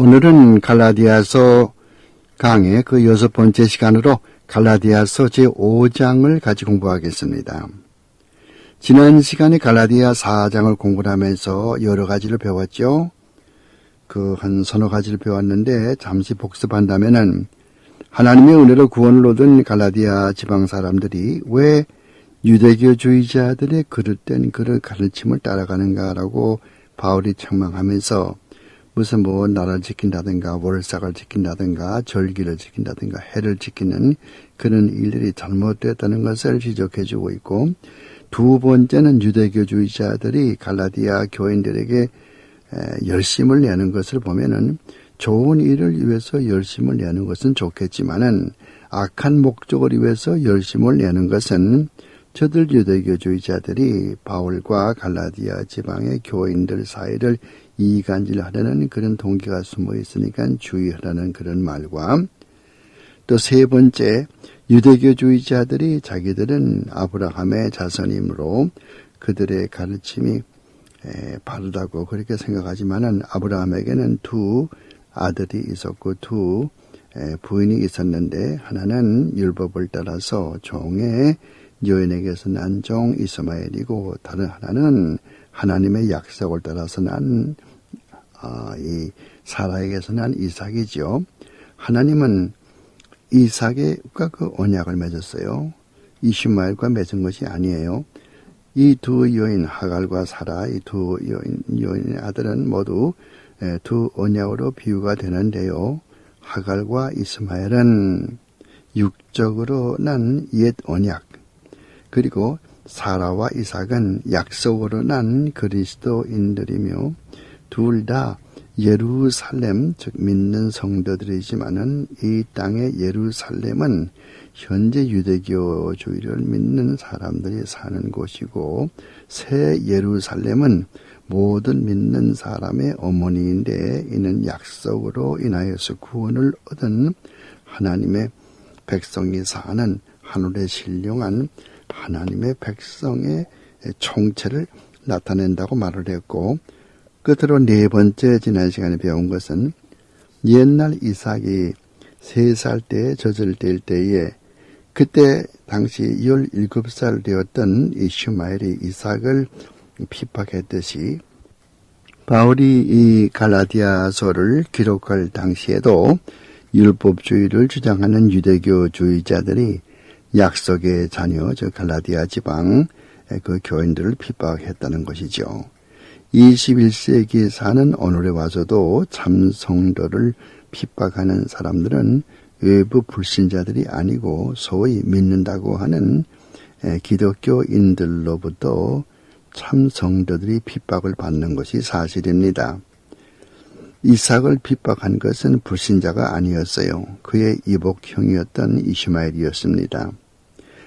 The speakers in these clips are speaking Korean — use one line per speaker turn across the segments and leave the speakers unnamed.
오늘은 갈라디아서 강의 그 6번째 시간으로 갈라디아서 제5장을 같이 공부하겠습니다. 지난 시간에 갈라디아 4장을 공부를 하면서 여러 가지를 배웠죠. 한 서너 가지를 배웠는데 잠시 복습한다면은 하나님의 은혜로 구원을 얻은 갈라디아 지방 사람들이 왜 유대교주의자들의 그릇된 그런 가르침을 따라가는가라고 바울이 책망하면서 무슨 나라를 지킨다든가 월삭을 지킨다든가 절기를 지킨다든가 해를 지키는 그런 일들이 잘못됐다는 것을 지적해주고 있고, 두 번째는 유대교주의자들이 갈라디아 교인들에게 열심을 내는 것을 보면은 좋은 일을 위해서 열심을 내는 것은 좋겠지만은 악한 목적을 위해서 열심을 내는 것은 저들 유대교주의자들이 바울과 갈라디아 지방의 교인들 사이를 이간질하려는 그런 동기가 숨어 있으니까 주의하라는 그런 말과, 또 세 번째, 유대교주의자들이 자기들은 아브라함의 자손이므로 그들의 가르침이 바르다고 그렇게 생각하지만은 아브라함에게는 두 아들이 있었고 두 부인이 있었는데, 하나는 율법을 따라서 종의 여인에게서 난 종 이스마엘이고 다른 하나는 하나님의 약속을 따라서 난 이 사라에게서 난 이삭이죠. 하나님은 이삭과 그 언약을 맺었어요. 이슈마엘과 맺은 것이 아니에요. 이 두 여인 하갈과 사라, 이 두 여인의 아들은 모두 두 언약으로 비유가 되는데요. 하갈과 이스마엘은 육적으로 난 옛 언약, 그리고 사라와 이삭은 약속으로 난 그리스도인들이며 둘 다 예루살렘, 즉 믿는 성도들이지만은 이 땅의 예루살렘은 현재 유대교주의를 믿는 사람들이 사는 곳이고, 새 예루살렘은 모든 믿는 사람의 어머니인데, 이는 약속으로 인하여서 구원을 얻은 하나님의 백성이 사는 하늘에 신령한 하나님의 백성의 총체를 나타낸다고 말을 했고, 끝으로 네 번째 지난 시간에 배운 것은 옛날 이삭이 3살 때 젖을 뗄 때에 그때 당시 17살 되었던 이슈마엘이 이삭을 핍박했듯이 바울이 이 갈라디아서를 기록할 당시에도 율법주의를 주장하는 유대교주의자들이 약속의 자녀, 즉 갈라디아 지방 그 교인들을 핍박했다는 것이죠. 21세기에 사는 오늘에 와서도 참 성도를 핍박하는 사람들은 외부 불신자들이 아니고 소위 믿는다고 하는 기독교인들로부터 참 성도들이 핍박을 받는 것이 사실입니다. 이삭을 핍박한 것은 불신자가 아니었어요. 그의 이복형이었던 이슈마엘이었습니다.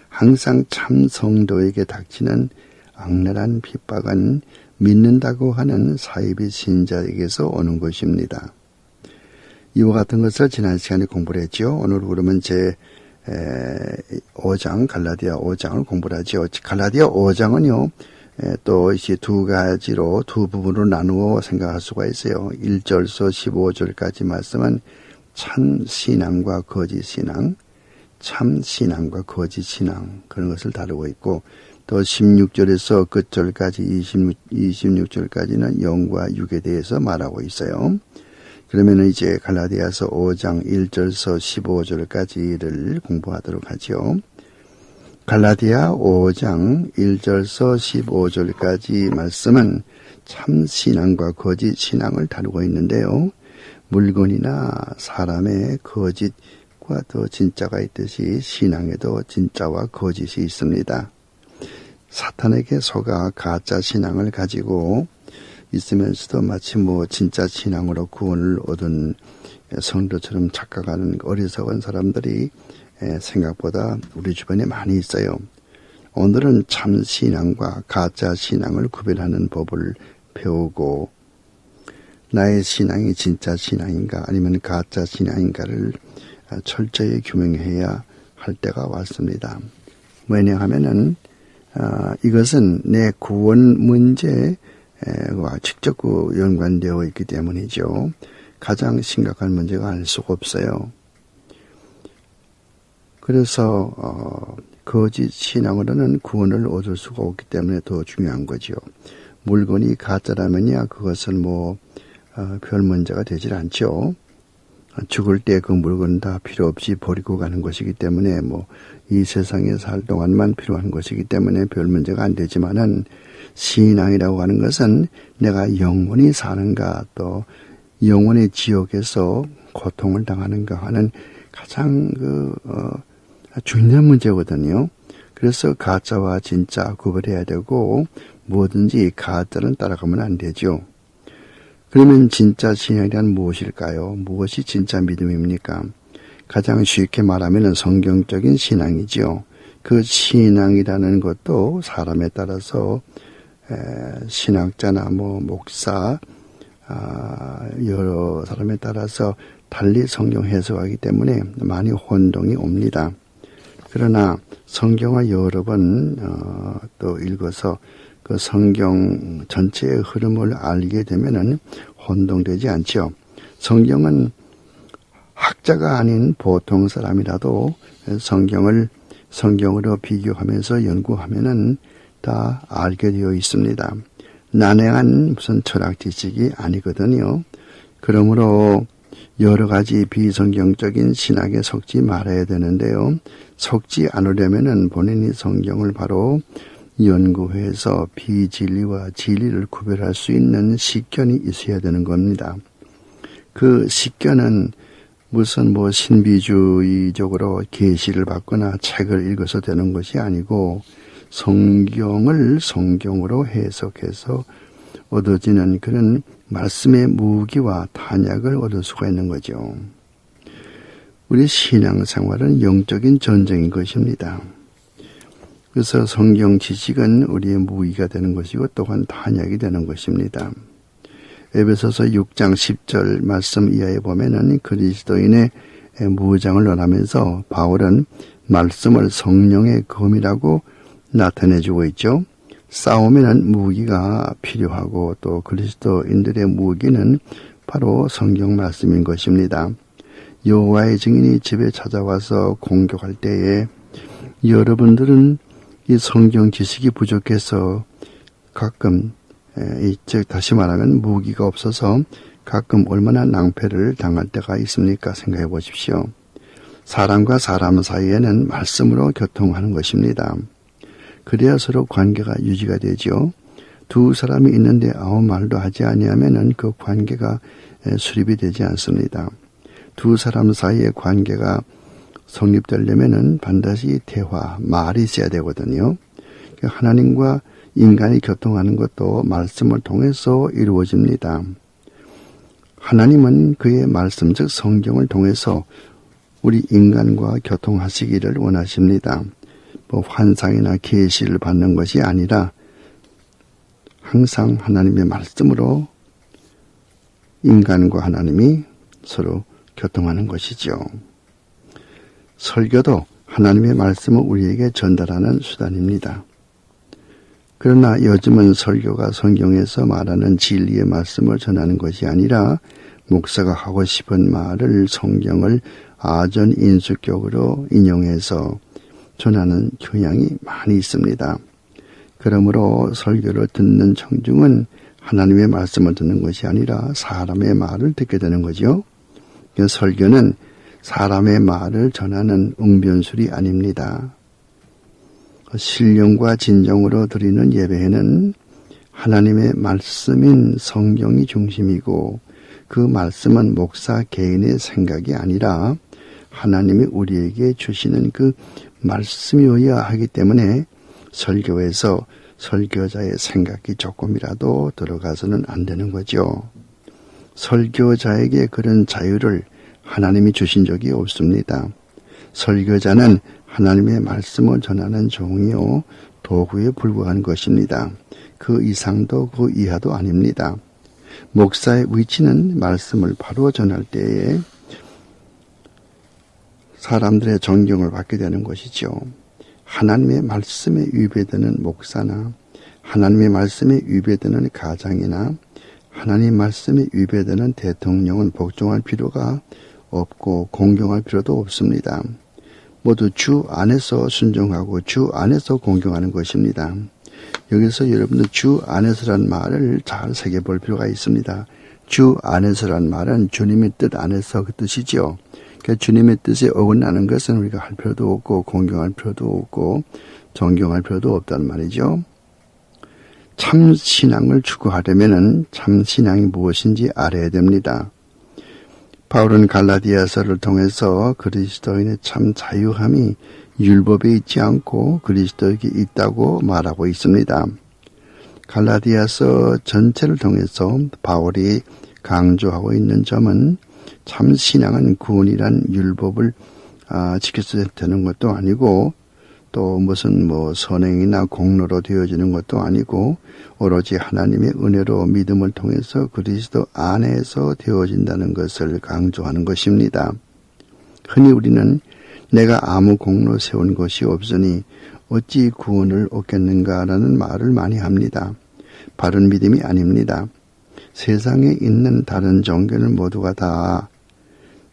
항상 참 성도에게 닥치는 악랄한 핍박은 믿는다고 하는 사이비 신자에게서 오는 것입니다. 이와 같은 것을 지난 시간에 공부를 했죠. 오늘 그러면 제 5장 갈라디아 5장을 공부를 하죠. 갈라디아 5장은요. 또 이제 두 가지로 두 부분으로 나누어 생각할 수가 있어요. 1절서 15절까지 말씀은 참 신앙과 거짓 신앙, 참 신앙과 거짓 신앙, 그런 것을 다루고 있고, 또 16절에서 끝절까지 26절까지는 영과 육에 대해서 말하고 있어요. 그러면 이제 갈라디아서 5장 1절서 15절까지를 공부하도록 하죠. 갈라디아 5장 1절서 15절까지 말씀은 참 신앙과 거짓 신앙을 다루고 있는데요. 물건이나 사람의 거짓과 또 진짜가 있듯이 신앙에도 진짜와 거짓이 있습니다. 사탄에게 속아 가짜 신앙을 가지고 있으면서도 마치 진짜 신앙으로 구원을 얻은 성도처럼 착각하는 어리석은 사람들이 생각보다 우리 주변에 많이 있어요. 오늘은 참 신앙과 가짜 신앙을 구별하는 법을 배우고, 나의 신앙이 진짜 신앙인가 아니면 가짜 신앙인가를 철저히 규명해야 할 때가 왔습니다. 왜냐하면은 이것은 내 구원 문제와 직접 연관되어 있기 때문이죠. 가장 심각한 문제가 아닐 수가 없어요. 그래서 거짓 신앙으로는 구원을 얻을 수가 없기 때문에 더 중요한 거죠. 물건이 가짜라면야 그것은 별 문제가 되질 않죠. 죽을 때 그 물건 다 필요 없이 버리고 가는 것이기 때문에 이 세상에 살 동안만 필요한 것이기 때문에 별 문제가 안 되지만은 신앙이라고 하는 것은 내가 영원히 사는가 또 영원의 지옥에서 고통을 당하는가 하는 가장 중요한 문제거든요. 그래서 가짜와 진짜 구별해야 되고 뭐든지 가짜는 따라가면 안 되죠. 그러면 진짜 신앙이란 무엇일까요? 무엇이 진짜 믿음입니까? 가장 쉽게 말하면 성경적인 신앙이죠. 그 신앙이라는 것도 사람에 따라서 신학자나 목사 여러 사람에 따라서 달리 성경 해석하기 때문에 많이 혼동이 옵니다. 그러나 성경을 여러 번 또 읽어서 그 성경 전체의 흐름을 알게 되면은 혼동되지 않죠. 성경은 학자가 아닌 보통 사람이라도 성경으로 비교하면서 연구하면은 다 알게 되어 있습니다. 난해한 무슨 철학 지식이 아니거든요. 그러므로 여러 가지 비성경적인 신학에 속지 말아야 되는데요. 속지 않으려면은 본인이 성경을 바로 연구해서 비진리와 진리를 구별할 수 있는 식견이 있어야 되는 겁니다. 그 식견은 무슨 신비주의적으로 계시를 받거나 책을 읽어서 되는 것이 아니고 성경을 성경으로 해석해서 얻어지는 그런 말씀의 무기와 탄약을 얻을 수가 있는 거죠. 우리 신앙생활은 영적인 전쟁인 것입니다. 그래서 성경 지식은 우리의 무기가 되는 것이고 또한 탄약이 되는 것입니다. 에베소서 6장 10절 말씀 이하에 보면은 그리스도인의 무장을 논하면서 바울은 말씀을 성령의 검이라고 나타내주고 있죠. 싸우면은 무기가 필요하고 또 그리스도인들의 무기는 바로 성경 말씀인 것입니다. 여호와의 증인이 집에 찾아와서 공격할 때에 여러분들은 이 성경 지식이 부족해서 가끔 즉 다시 말하면 무기가 없어서 가끔 얼마나 낭패를 당할 때가 있습니까? 생각해 보십시오. 사람과 사람 사이에는 말씀으로 교통하는 것입니다. 그래야 서로 관계가 유지가 되죠. 두 사람이 있는데 아무 말도 하지 아니하면은 그 관계가 수립이 되지 않습니다. 두 사람 사이의 관계가 성립되려면은 반드시 대화, 말이 있어야 되거든요. 하나님과 인간이 교통하는 것도 말씀을 통해서 이루어집니다. 하나님은 그의 말씀, 즉 성경을 통해서 우리 인간과 교통하시기를 원하십니다. 환상이나 계시를 받는 것이 아니라 항상 하나님의 말씀으로 인간과 하나님이 서로 교통하는 것이죠. 설교도 하나님의 말씀을 우리에게 전달하는 수단입니다. 그러나 요즘은 설교가 성경에서 말하는 진리의 말씀을 전하는 것이 아니라 목사가 하고 싶은 말을 성경을 아전인수격으로 인용해서 전하는 경향이 많이 있습니다. 그러므로 설교를 듣는 청중은 하나님의 말씀을 듣는 것이 아니라 사람의 말을 듣게 되는 거죠. 설교는 사람의 말을 전하는 웅변술이 아닙니다. 신령과 진정으로 드리는 예배에는 하나님의 말씀인 성경이 중심이고 그 말씀은 목사 개인의 생각이 아니라 하나님이 우리에게 주시는 그 말씀이어야 하기 때문에 설교에서 설교자의 생각이 조금이라도 들어가서는 안 되는 거죠. 설교자에게 그런 자유를 하나님이 주신 적이 없습니다. 설교자는 하나님의 말씀을 전하는 종이요 도구에 불과한 것입니다. 그 이상도 그 이하도 아닙니다. 목사의 위치는 말씀을 바로 전할 때에 사람들의 존경을 받게 되는 것이죠. 하나님의 말씀에 위배되는 목사나 하나님의 말씀에 위배되는 가장이나 하나님 말씀이 위배되는 대통령은 복종할 필요가 없고 공경할 필요도 없습니다. 모두 주 안에서 순종하고 주 안에서 공경하는 것입니다. 여기서 여러분들 주 안에서란 말을 잘 새겨볼 필요가 있습니다. 주 안에서란 말은 주님의 뜻 안에서 그 뜻이죠. 그러니까 주님의 뜻에 어긋나는 것은 우리가 할 필요도 없고 공경할 필요도 없고 존경할 필요도 없다는 말이죠. 참 신앙을 추구하려면 참 신앙이 무엇인지 알아야 됩니다. 바울은 갈라디아서를 통해서 그리스도인의 참 자유함이 율법에 있지 않고 그리스도에게 있다고 말하고 있습니다. 갈라디아서 전체를 통해서 바울이 강조하고 있는 점은 참 신앙은 구원이란 율법을 지켜서 되는 것도 아니고 또 무슨 선행이나 공로로 되어지는 것도 아니고 오로지 하나님의 은혜로 믿음을 통해서 그리스도 안에서 되어진다는 것을 강조하는 것입니다. 흔히 우리는 내가 아무 공로 세운 것이 없으니 어찌 구원을 얻겠는가라는 말을 많이 합니다. 바른 믿음이 아닙니다. 세상에 있는 다른 종교는 모두가 다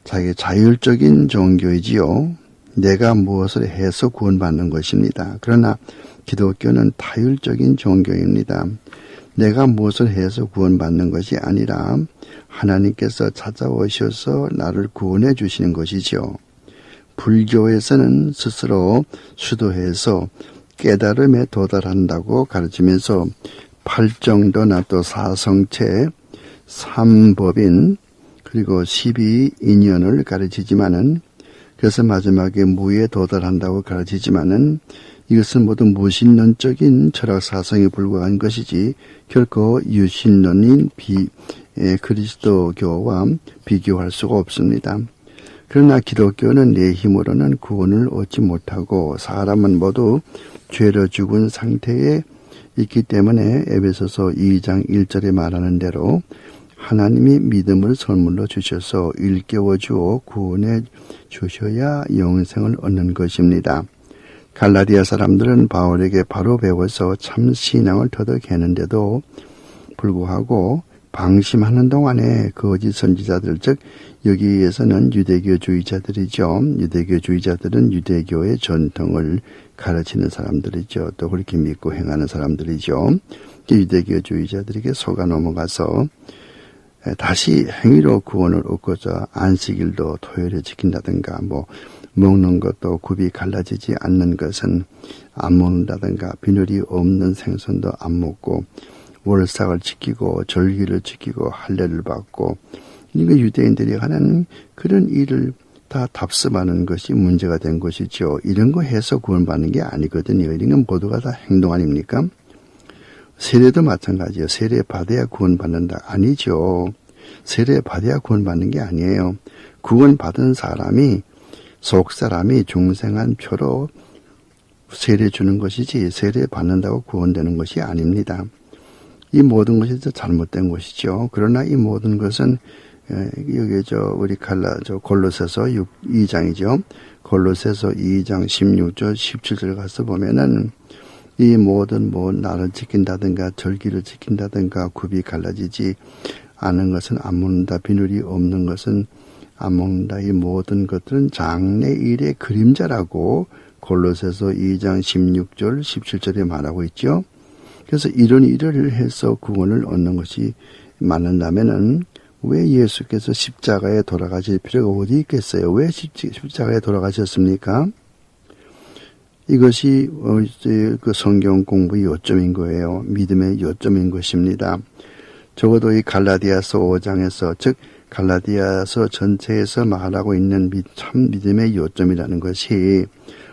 자기 자율적인 종교이지요. 내가 무엇을 해서 구원받는 것입니다. 그러나 기독교는 타율적인 종교입니다. 내가 무엇을 해서 구원받는 것이 아니라 하나님께서 찾아오셔서 나를 구원해 주시는 것이죠. 불교에서는 스스로 수도해서 깨달음에 도달한다고 가르치면서 팔정도나 또 사성체, 삼법인 그리고 12인연을 가르치지만은 그래서 마지막에 무에 도달한다고 가르치지만은 이것은 모두 무신론적인 철학 사상에 불과한 것이지 결코 유신론인 그리스도교와 비교할 수가 없습니다. 그러나 기독교는 내 힘으로는 구원을 얻지 못하고 사람은 모두 죄로 죽은 상태에 있기 때문에 에베소서 2장 1절에 말하는 대로 하나님이 믿음을 선물로 주셔서 일깨워 주어 구원해 주셔야 영생을 얻는 것입니다. 갈라디아 사람들은 바울에게 바로 배워서 참 신앙을 터득했는데도 불구하고 방심하는 동안에 거짓 선지자들, 즉 여기에서는 유대교주의자들이죠. 유대교주의자들은 유대교의 전통을 가르치는 사람들이죠. 또 그렇게 믿고 행하는 사람들이죠. 유대교주의자들에게 속아 넘어가서 다시 행위로 구원을 얻고자 안식일도 토요일에 지킨다든가 먹는 것도 굽이 갈라지지 않는 것은 안 먹는다든가 비늘이 없는 생선도 안 먹고 월삭을 지키고 절기를 지키고 할례를 받고 이거 유대인들이 하는 그런 일을 다 답습하는 것이 문제가 된 것이죠. 이런 거 해서 구원받는 게 아니거든요. 이런 건 모두가 다 행동 아닙니까? 세례도 마찬가지예요. 세례 받아야 구원받는다. 아니죠. 세례 받아야 구원받는 게 아니에요. 구원받은 사람이 속사람이 중생한 표로 세례 주는 것이지 세례 받는다고 구원되는 것이 아닙니다. 이 모든 것이 잘못된 것이죠. 그러나 이 모든 것은 여기 우리 골로새서 2장이죠. 골로새서 2장 16절 17절 가서 보면은 이 모든 날을 지킨다든가 절기를 지킨다든가 굽이 갈라지지 않은 것은 안 먹는다. 비늘이 없는 것은 안 먹는다. 이 모든 것들은 장래일의 그림자라고 골로새서 2장 16절 17절에 말하고 있죠. 그래서 이런 일을 해서 구원을 얻는 것이 맞는다면은 왜 예수께서 십자가에 돌아가실 필요가 어디 있겠어요? 왜 십자가에 돌아가셨습니까? 이것이 그 성경 공부의 요점인 거예요. 믿음의 요점인 것입니다. 적어도 이 갈라디아서 5장에서 즉 갈라디아서 전체에서 말하고 있는 참 믿음의 요점이라는 것이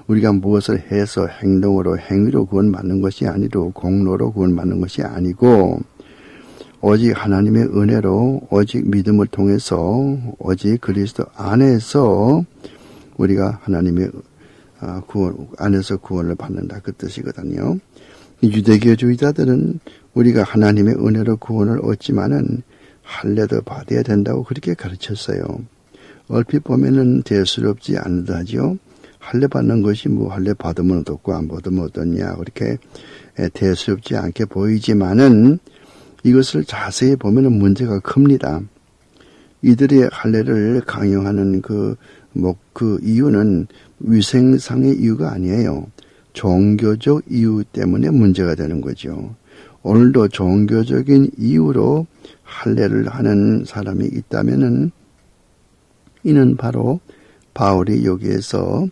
우리가 무엇을 해서 행동으로 행위로 구원받는 것이 아니고 공로로 구원받는 것이 아니고 오직 하나님의 은혜로 오직 믿음을 통해서 오직 그리스도 안에서 우리가 하나님의 구원 안에서 구원을 받는다 그 뜻이거든요. 유대교주의자들은 우리가 하나님의 은혜로 구원을 얻지만은 할례도 받아야 된다고 그렇게 가르쳤어요. 얼핏 보면은 대수롭지 않다죠. 할례 받는 것이 할례 받으면 어떻고 안 받으면 어떻냐 그렇게 대수롭지 않게 보이지만은 이것을 자세히 보면 문제가 큽니다. 이들의 할례를 강요하는 그 이유는 위생상의 이유가 아니에요. 종교적 이유 때문에 문제가 되는 거죠. 오늘도 종교적인 이유로 할례를 하는 사람이 있다면은 이는 바로 바울이 여기에서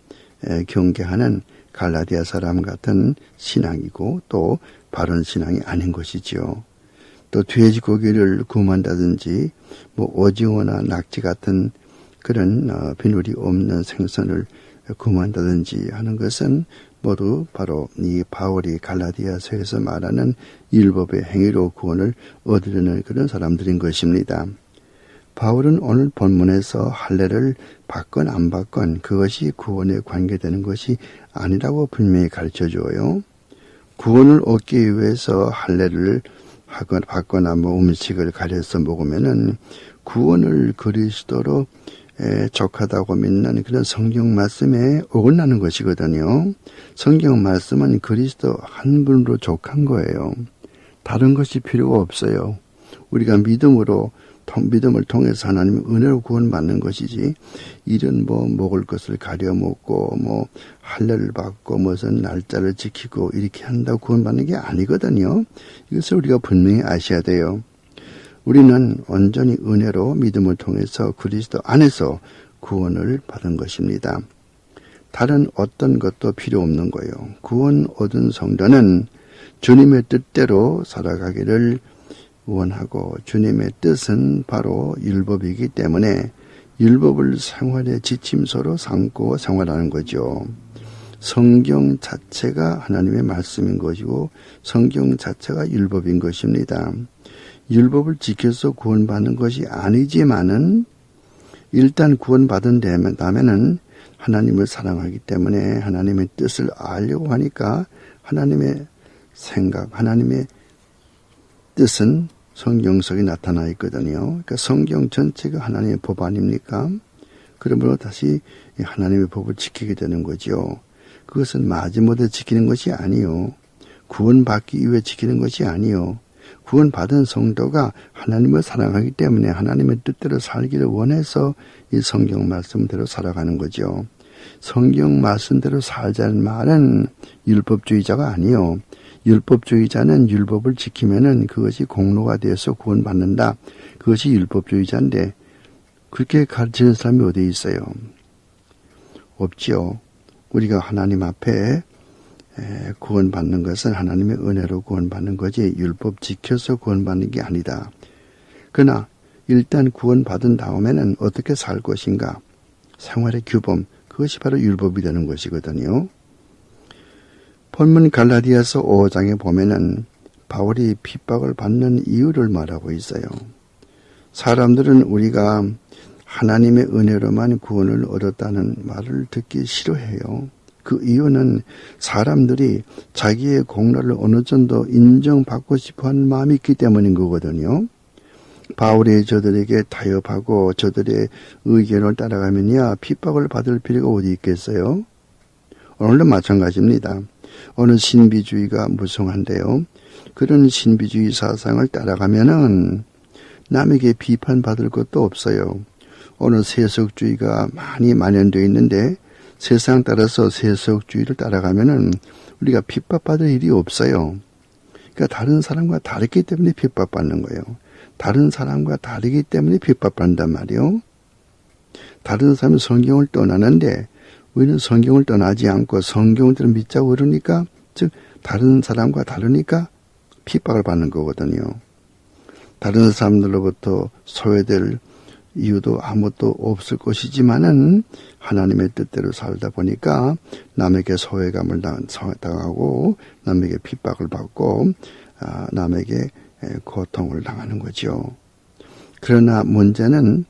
경계하는 갈라디아 사람 같은 신앙이고 또 바른 신앙이 아닌 것이지요. 또 돼지고기를 구만다든지 오징어나 낙지 같은 그런 비늘이 없는 생선을 구만다든지 하는 것은 모두 바로 이 바울이 갈라디아서에서 말하는 율법의 행위로 구원을 얻으려는 그런 사람들인 것입니다. 바울은 오늘 본문에서 할례를 받건 안 받건 그것이 구원에 관계되는 것이 아니라고 분명히 가르쳐줘요. 구원을 얻기 위해서 할례를 받거나 음식을 가려서 먹으면은 구원을 그리스도로 족하다고 믿는 그런 성경 말씀에 어긋나는 것이거든요. 성경 말씀은 그리스도 한 분으로 족한 거예요. 다른 것이 필요가 없어요. 우리가 믿음을 통해서 하나님의 은혜로 구원받는 것이지, 이런 먹을 것을 가려 먹고 할례를 받고 무슨 날짜를 지키고 이렇게 한다고 구원받는 게 아니거든요. 이것을 우리가 분명히 아셔야 돼요. 우리는 온전히 은혜로 믿음을 통해서 그리스도 안에서 구원을 받은 것입니다. 다른 어떤 것도 필요 없는 거예요. 구원 얻은 성도는 주님의 뜻대로 살아가기를 원하고, 주님의 뜻은 바로 율법이기 때문에 율법을 생활의 지침서로 삼고 생활하는 거죠. 성경 자체가 하나님의 말씀인 것이고 성경 자체가 율법인 것입니다. 율법을 지켜서 구원받는 것이 아니지만은 일단 구원받은 다음에는 하나님을 사랑하기 때문에 하나님의 뜻을 알려고 하니까 하나님의 생각, 하나님의 뜻은 성경 속에 나타나 있거든요. 그러니까 성경 전체가 하나님의 법 아닙니까? 그러므로 다시 하나님의 법을 지키게 되는 거죠. 그것은 마지못해 지키는 것이 아니요. 구원받기 위해 지키는 것이 아니요. 구원받은 성도가 하나님을 사랑하기 때문에 하나님의 뜻대로 살기를 원해서 이 성경 말씀대로 살아가는 거죠. 성경 말씀대로 살자는 말은 율법주의자가 아니요. 율법주의자는 율법을 지키면은 그것이 공로가 되어서 구원받는다. 그것이 율법주의자인데 그렇게 가르치는 사람이 어디 있어요? 없지요. 우리가 하나님 앞에 구원받는 것은 하나님의 은혜로 구원받는 거지 율법 지켜서 구원받는 게 아니다. 그러나 일단 구원받은 다음에는 어떻게 살 것인가? 생활의 규범, 그것이 바로 율법이 되는 것이거든요. 본문 갈라디아서 5장에 보면은 바울이 핍박을 받는 이유를 말하고 있어요. 사람들은 우리가 하나님의 은혜로만 구원을 얻었다는 말을 듣기 싫어해요. 그 이유는 사람들이 자기의 공로를 어느 정도 인정받고 싶어하는 마음이 있기 때문인 거거든요. 바울이 저들에게 타협하고 저들의 의견을 따라가면야 핍박을 받을 필요가 어디 있겠어요? 오늘도 마찬가지입니다. 어느 신비주의가 무성한데요. 그런 신비주의 사상을 따라가면은 남에게 비판받을 것도 없어요. 어느 세속주의가 많이 만연되어 있는데 세상 따라서 세속주의를 따라가면은 우리가 핍박받을 일이 없어요. 그러니까 다른 사람과 다르기 때문에 핍박받는 거예요. 다른 사람과 다르기 때문에 핍박받는단 말이에요. 다른 사람은 성경을 떠나는데 우리는 성경을 떠나지 않고 성경을 믿자고 그러니까, 즉 다른 사람과 다르니까 핍박을 받는 거거든요. 다른 사람들로부터 소외될 이유도 아무것도 없을 것이지만은 하나님의 뜻대로 살다 보니까 남에게 소외감을 당하고 남에게 핍박을 받고 남에게 고통을 당하는 거죠. 그러나 문제는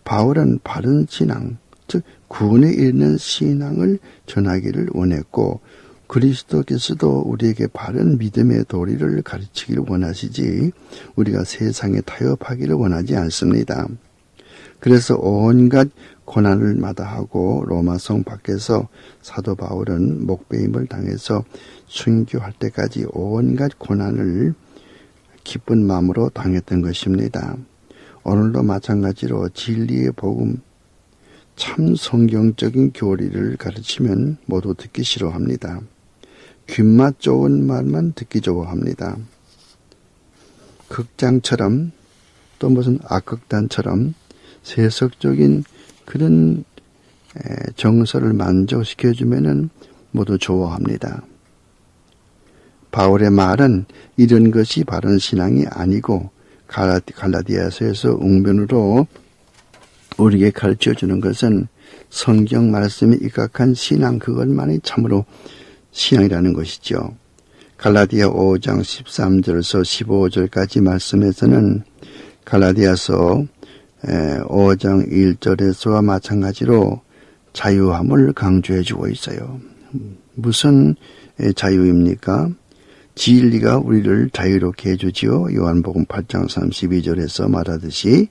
바울은 바른 신앙, 즉 구원에 이르는 신앙을 전하기를 원했고 그리스도께서도 우리에게 바른 믿음의 도리를 가르치기를 원하시지 우리가 세상에 타협하기를 원하지 않습니다. 그래서 온갖 고난을 마다하고 로마성 밖에서 사도 바울은 목배임을 당해서 순교할 때까지 온갖 고난을 기쁜 마음으로 당했던 것입니다. 오늘도 마찬가지로 진리의 복음, 참 성경적인 교리를 가르치면 모두 듣기 싫어합니다. 귓맛 좋은 말만 듣기 좋아합니다. 극장처럼 또 무슨 악극단처럼 세속적인 그런 정서를 만족시켜주면은 모두 좋아합니다. 바울의 말은 이런 것이 바른 신앙이 아니고 갈라디아서에서 웅변으로 우리에게 가르쳐주는 것은 성경 말씀에 입각한 신앙 그것만이 참으로 신앙이라는 것이죠. 갈라디아 5장 13절에서 15절까지 말씀에서는 갈라디아서 5장 1절에서와 마찬가지로 자유함을 강조해 주고 있어요. 무슨 자유입니까? 진리가 우리를 자유롭게 해주지요. 요한복음 8장 32절에서 말하듯이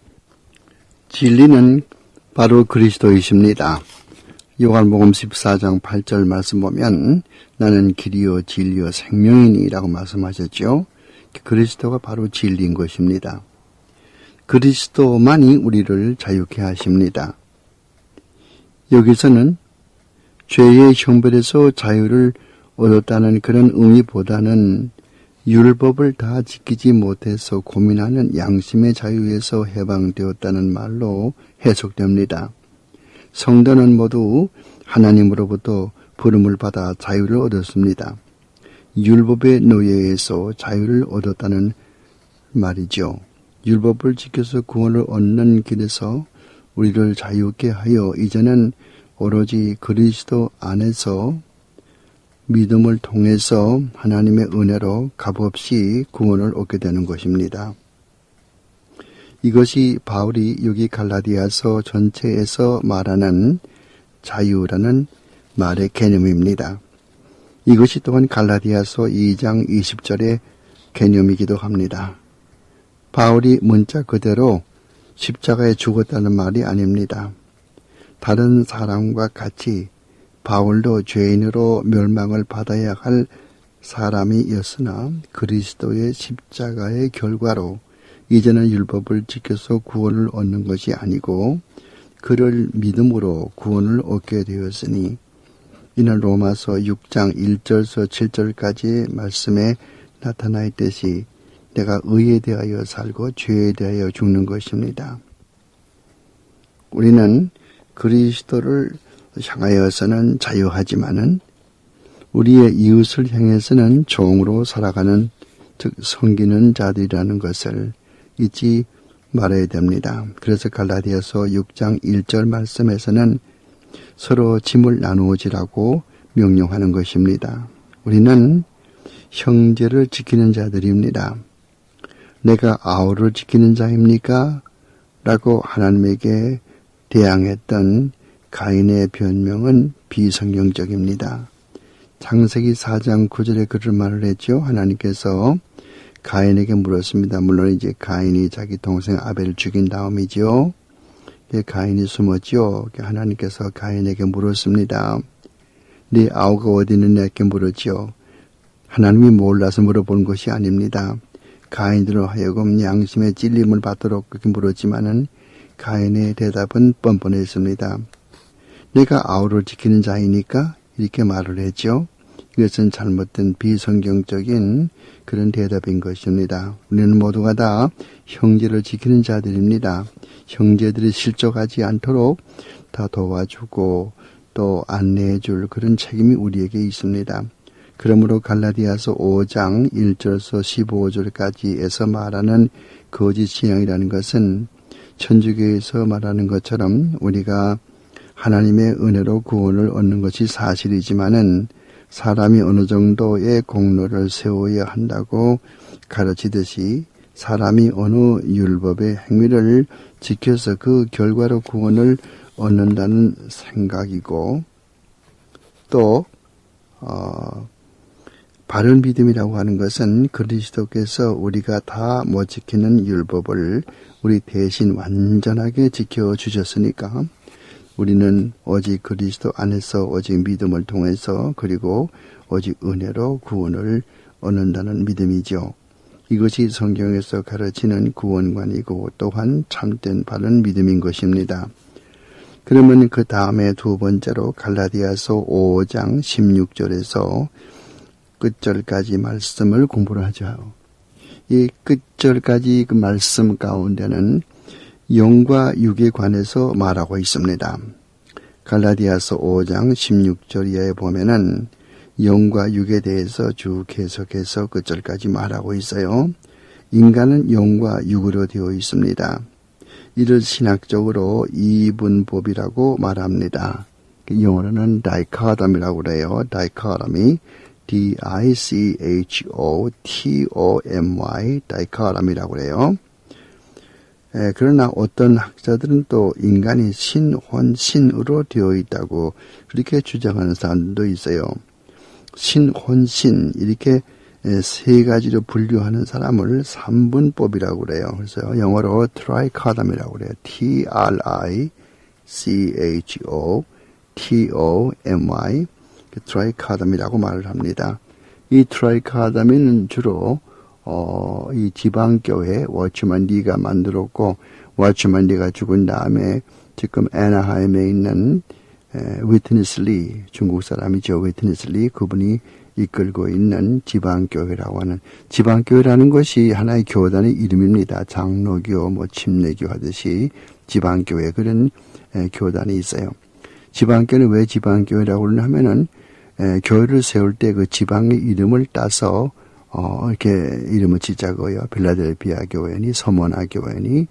진리는 바로 그리스도이십니다. 요한복음 14장 8절 말씀 보면 나는 길이요 진리요 생명이니 라고 말씀하셨죠. 그리스도가 바로 진리인 것입니다. 그리스도만이 우리를 자유케 하십니다. 여기서는 죄의 형벌에서 자유를 얻었다는 그런 의미보다는 율법을 다 지키지 못해서 고민하는 양심의 자유에서 해방되었다는 말로 해석됩니다. 성도는 모두 하나님으로부터 부름을 받아 자유를 얻었습니다. 율법의 노예에서 자유를 얻었다는 말이죠. 율법을 지켜서 구원을 얻는 길에서 우리를 자유케 하여 이제는 오로지 그리스도 안에서 믿음을 통해서 하나님의 은혜로 값없이 구원을 얻게 되는 것입니다. 이것이 바울이 여기 갈라디아서 전체에서 말하는 자유라는 말의 개념입니다. 이것이 또한 갈라디아서 2장 20절의 개념이기도 합니다. 바울이 문자 그대로 십자가에 죽었다는 말이 아닙니다. 다른 사람과 같이 바울도 죄인으로 멸망을 받아야 할 사람이었으나 그리스도의 십자가의 결과로 이제는 율법을 지켜서 구원을 얻는 것이 아니고 그를 믿음으로 구원을 얻게 되었으니 이는 로마서 6장 1절에서 7절까지의 말씀에 나타나 있듯이 내가 의에 대하여 살고 죄에 대하여 죽는 것입니다. 우리는 그리스도를 향하여서는 자유하지만은 우리의 이웃을 향해서는 종으로 살아가는 즉 섬기는 자들이라는 것을 잊지 말아야 됩니다. 그래서 갈라디아서 6장 1절 말씀에서는 서로 짐을 나누어지라고 명령하는 것입니다. 우리는 형제를 지키는 자들입니다. 내가 아우를 지키는 자입니까? 라고 하나님에게 대항했던 가인의 변명은 비성경적입니다. 창세기 4장 9절에 그런 말을 했죠. 하나님께서 가인에게 물었습니다. 물론 이제 가인이 자기 동생 아벨을 죽인 다음이죠. 가인이 숨었죠. 하나님께서 가인에게 물었습니다. 네 아우가 어디 있느냐 이렇게 물었죠. 하나님이 몰라서 물어본 것이 아닙니다. 가인으로 하여금 양심의 찔림을 받도록 그렇게 물었지만은 가인의 대답은 뻔뻔했습니다. 내가 아우를 지키는 자이니까 이렇게 말을 했죠. 이것은 잘못된 비성경적인 그런 대답인 것입니다. 우리는 모두가 다 형제를 지키는 자들입니다. 형제들이 실족하지 않도록 다 도와주고 또 안내해 줄 그런 책임이 우리에게 있습니다. 그러므로 갈라디아서 5장 1절에서 15절까지에서 말하는 거짓 신앙이라는 것은 천주교에서 말하는 것처럼 우리가 하나님의 은혜로 구원을 얻는 것이 사실이지만은 사람이 어느 정도의 공로를 세워야 한다고 가르치듯이 사람이 어느 율법의 행위를 지켜서 그 결과로 구원을 얻는다는 생각이고 또 바른 믿음이라고 하는 것은 그리스도께서 우리가 다 못 지키는 율법을 우리 대신 완전하게 지켜주셨으니까 우리는 오직 그리스도 안에서 오직 믿음을 통해서 그리고 오직 은혜로 구원을 얻는다는 믿음이죠. 이것이 성경에서 가르치는 구원관이고 또한 참된 바른 믿음인 것입니다. 그러면 그 다음에 두 번째로 갈라디아서 5장 16절에서 끝절까지 말씀을 공부를 하죠. 이 끝절까지 그 말씀 가운데는 영과 육에 관해서 말하고 있습니다. 갈라디아서 5장 16절 이하에 보면은 영과 육에 대해서 쭉 계속해서 끝절까지 말하고 있어요. 인간은 영과 육으로 되어 있습니다. 이를 신학적으로 이분법이라고 말합니다. 영어로는 다이코토미라고 그래요. 다이코토미, D-I-C-H-O-T-O-M-Y, 다이코토미라고 그래요. 그러나 어떤 학자들은 또 인간이 신혼신으로 되어 있다고 그렇게 주장하는 사람들도 있어요. 신혼신 이렇게 세 가지로 분류하는 사람을 삼분법이라고 그래요. 그래서 영어로 트라이코토미라고 그래요. T-R-I-C-H-O-T-O-M-Y 트라이코토미라고 말을 합니다. 이 트라이코토미는 주로 이 지방교회 워치만 리가 만들었고 워치만 리가 죽은 다음에 지금 애나하임에 있는 위트니스 리, 중국 사람이죠. 위트니스 리, 그분이 이끌고 있는 지방교회라고 하는, 지방교회라는 것이 하나의 교단의 이름입니다. 장로교, 침례교 하듯이 지방교회, 그런 교단이 있어요. 지방교회는 왜 지방교회라고 하면은, 교회를 세울 때 그 지방의 이름을 따서, 이렇게 이름을 짓자고요. 필라델피아 교회니, 서머나 교회니,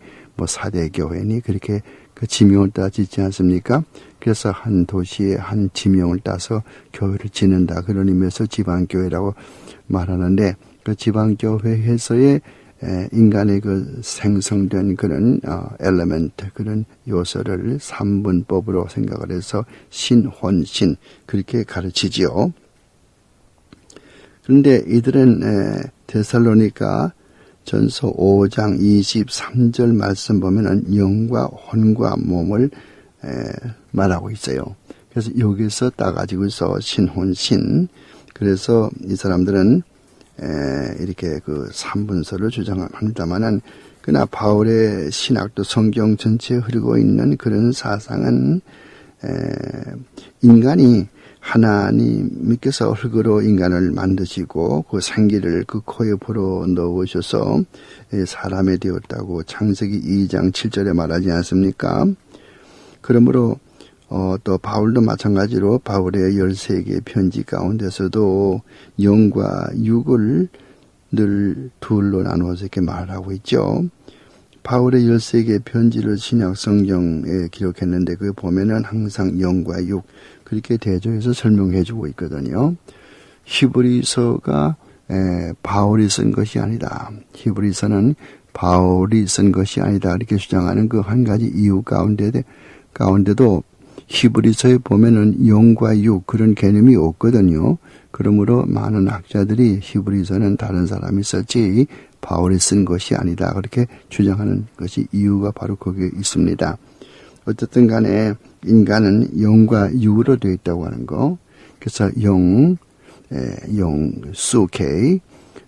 사대 교회니, 그렇게 그 지명을 따 짓지 않습니까? 그래서 한 도시에 한 지명을 따서 교회를 짓는다. 그런 의미에서 지방교회라고 말하는데, 그 지방교회에서의 인간의 그 생성된 그런 엘리멘트, 그런 요소를 삼분법으로 생각을 해서 신혼신 그렇게 가르치지요. 그런데 이들은 데살로니가 전서 5장 23절 말씀 보면은 영과 혼과 몸을 말하고 있어요. 그래서 여기서 따가지고서 신혼신. 그래서 이 사람들은 이렇게 그 삼분서를 주장합니다만은, 그러나 바울의 신학도 성경 전체에 흐르고 있는 그런 사상은 인간이 하나님께서 흙으로 인간을 만드시고 그 생기를 그 코에 불어 넣으셔서 사람이 되었다고 창세기 2장 7절에 말하지 않습니까? 그러므로 또 바울도 마찬가지로 바울의 13개의 편지 가운데서도 영과 육을 늘 둘로 나누어서 이렇게 말하고 있죠. 바울의 13개의 편지를 신약 성경에 기록했는데 그 보면은 항상 영과 육 그렇게 대조해서 설명해 주고 있거든요. 히브리서가 바울이 쓴 것이 아니다. 히브리서는 바울이 쓴 것이 아니다. 이렇게 주장하는 그 한 가지 이유 가운데도 히브리서에 보면은 영과 육 그런 개념이 없거든요. 그러므로 많은 학자들이 히브리서는 다른 사람이 썼지 바울이 쓴 것이 아니다. 그렇게 주장하는 것이 이유가 바로 거기에 있습니다. 어쨌든 간에 인간은 영과 육으로 되어 있다고 하는 거. 그래서 영, 수케,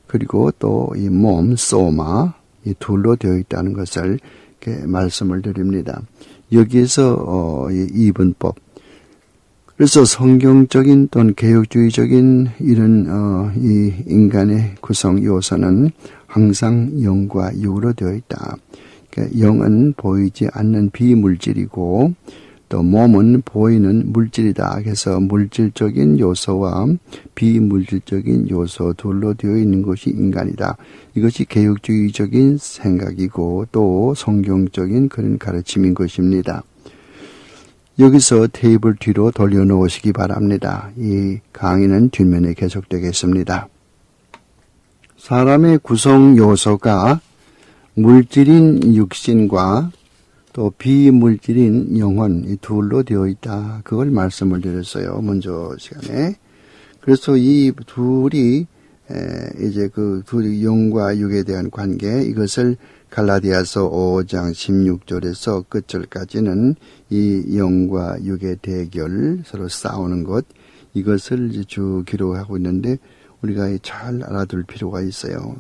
그리고 또 이 몸, 소마, 이 둘로 되어 있다는 것을 이렇게 말씀을 드립니다. 여기에서 이 이분법. 그래서 성경적인 또는 개혁주의적인 이런 이 인간의 구성 요소는 항상 영과 육으로 되어 있다. 그러니까 영은 보이지 않는 비물질이고 또 몸은 보이는 물질이다. 그래서 물질적인 요소와 비물질적인 요소 둘로 되어 있는 것이 인간이다. 이것이 개혁주의적인 생각이고 또 성경적인 그런 가르침인 것입니다. 여기서 테이블 뒤로 돌려놓으시기 바랍니다. 이 강의는 뒷면에 계속되겠습니다. 사람의 구성 요소가 물질인 육신과 또 비물질인 영혼 이 둘로 되어 있다. 그걸 말씀을 드렸어요. 먼저 시간에. 그래서 이 둘이 이제 그 둘이 영과 육에 대한 관계 이것을 갈라디아서 5장 16절에서 끝절까지는 이 영과 육의 대결 서로 싸우는 것 이것을 이제 쭉 기록하고 있는데 우리가 잘 알아둘 필요가 있어요.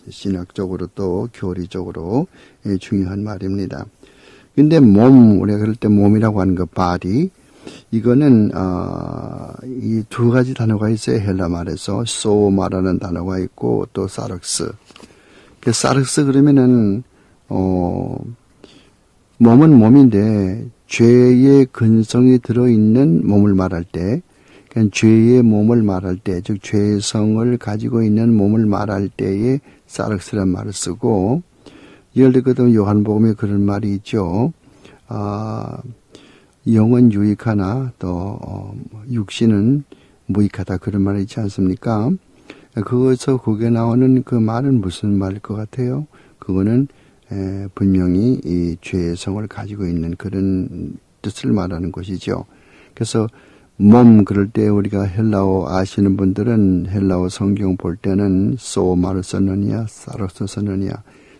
신학적으로 또 교리적으로 중요한 말입니다. 근데 우리가 그럴 때 몸이라고 하는 거 body, 이거는 이 두 가지 단어가 있어요. 헬라 말에서 소마라는 단어가 있고 또 사륵스. 그 사륵스 그러면은 몸은 몸인데 죄의 근성이 들어있는 몸을 말할 때, 그러니까 죄의 몸을 말할 때, 즉 죄의 성을 가지고 있는 몸을 말할 때에 사륵스란 말을 쓰고, 예를 들거든 요한복음에 그런 말이 있죠. 영은 유익하나 또 육신은 무익하다, 그런 말이 있지 않습니까? 그것에서 거기에 나오는 그 말은 무슨 말일 것 같아요? 그거는 분명히 이 죄의 성을 가지고 있는 그런 뜻을 말하는 것이죠. 그래서 몸 그럴 때 우리가 헬라어 아시는 분들은 헬라어 성경 볼 때는 소마를 썼느냐 사르스 썼느냐,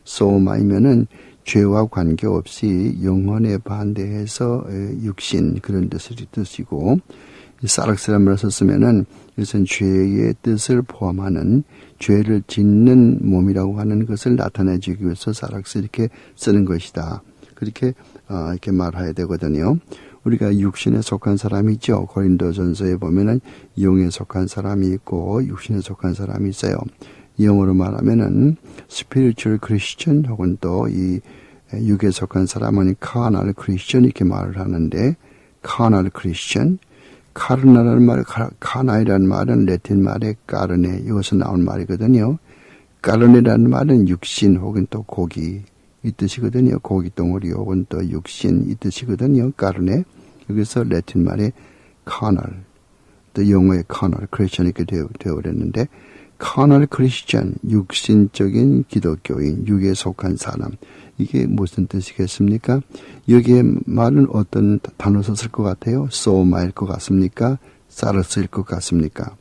소마이면은 죄와 관계없이 영혼에 반대해서 육신, 그런 뜻이고, 사륵스란 말을 썼으면은 이것은 죄의 뜻을 포함하는 죄를 짓는 몸이라고 하는 것을 나타내주기 위해서 사륵스 이렇게 쓰는 것이다. 그렇게 이렇게 말해야 되거든요. 우리가 육신에 속한 사람이 있죠. 고린도전서에 보면은 영에 속한 사람이 있고 육신에 속한 사람이 있어요. 영어로 말하면은 spiritual Christian, 혹은 또 이 육에 속한 사람은 carnal Christian 이렇게 말을 하는데, carnal Christian, 카르나라는 말, 카나이라는 말은 라틴 말의 까르네, 이것에서 나온 말이거든요. 까르네라는 말은 육신 혹은 또 고기 이 뜻이거든요. 고기 덩어리 혹은 또 육신 이 뜻이거든요. 까르네. 여기서 라틴 말의 carnal, 또 영어의 carnal Christian 이렇게 되어버렸는데, carnal Christian, 육신적인 기독교인, 육에 속한 사람, 이게 무슨 뜻이겠습니까? 여기에 말은 어떤 단어 썼을 것 같아요? 소마일 것 같습니까? 사르스일 것 같습니까?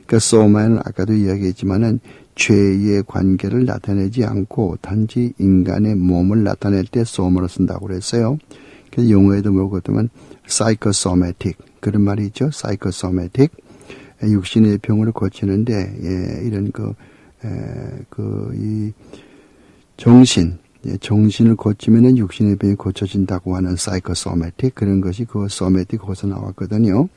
그러니까 소마는 아까도 이야기했지만은 죄의 관계를 나타내지 않고 단지 인간의 몸을 나타낼 때 소마를 쓴다고 그랬어요. 그래서 영어에도 뭐거든요. psychosomatic, 그런 말이 있죠. psychosomatic. 육신의 병을 고치는데, 이런 이 정신을 고치면은 육신의 병이 고쳐진다고 하는 psychosomatic, 그런 것이 그 somatic 거기서 나왔거든요.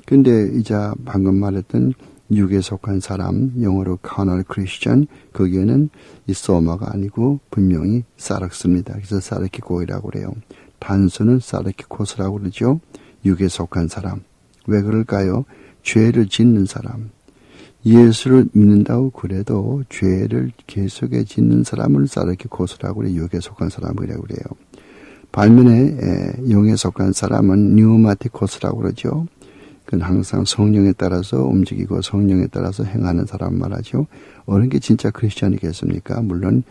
근데 이제 방금 말했던 육에 속한 사람, 영어로 carnal Christian, 거기에는 이 소마가 아니고 분명히 사륵스입니다. 그래서 사르키코이라고 그래요. 단수는 사르키코스라고 그러죠. 육에 속한 사람. 왜 그럴까요? 죄를 짓는 사람. 예수를 믿는다고 그래도 죄를 계속해 짓는 사람을 사르키코스라고 그래요. 육에 속한 사람이라고 그래요. 반면에 영에 속한 사람은 뉴마티코스라고 그러죠. 그건 항상 성령에 따라서 움직이고 성령에 따라서 행하는 사람 말하죠. 어느 게 진짜 크리스천이겠습니까? 물론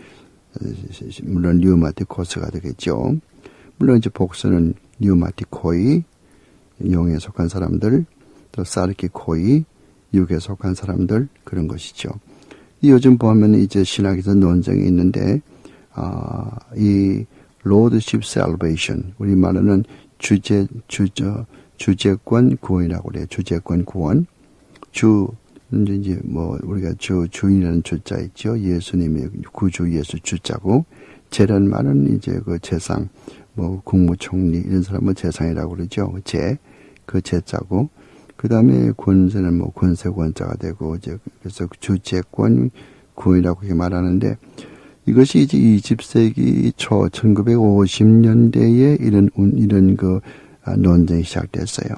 뉴마티코스가 되겠죠. 물론 이제 복수는 뉴마티코이, 영에 속한 사람들, 또 사르키코이, 육에 속한 사람들, 그런 것이죠. 요즘 보면 이제 신학에서 논쟁이 있는데, 이 Lordship Salvation, 우리 말로는 주제권 구원이라고 그래요. 주제권 구원. 이제 우리가 주인이라는 주자 있죠. 예수님의 구주 예수 주자고, 제라는 말은 이제 그 재상, 국무총리, 이런 사람은 재상이라고 그러죠. 그 제자고, 그 다음에 권세는 권세권자가 되고, 이제, 그래서 주재권 구원이라고 이렇게 말하는데, 이것이 이제 20세기 초 1950년대에 이런 논쟁이 시작됐어요.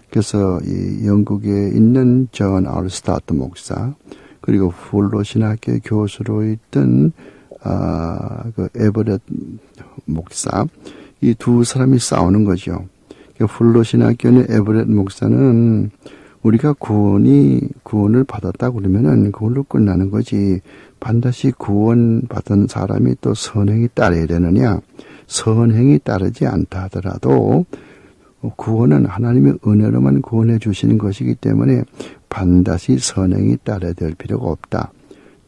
그래서 이 영국에 있는 존 R. 스타트 목사, 그리고 풀로 신학교 교수로 있던, 그 에버렛 목사, 이 두 사람이 싸우는 거죠. 풀로 신학교는 에버렛 목사는 우리가 구원을 받았다 그러면은 그걸로 끝나는 거지. 반드시 구원받은 사람이 또 선행이 따라야 되느냐? 선행이 따르지 않다 하더라도 구원은 하나님의 은혜로만 구원해 주시는 것이기 때문에 반드시 선행이 따라야 될 필요가 없다.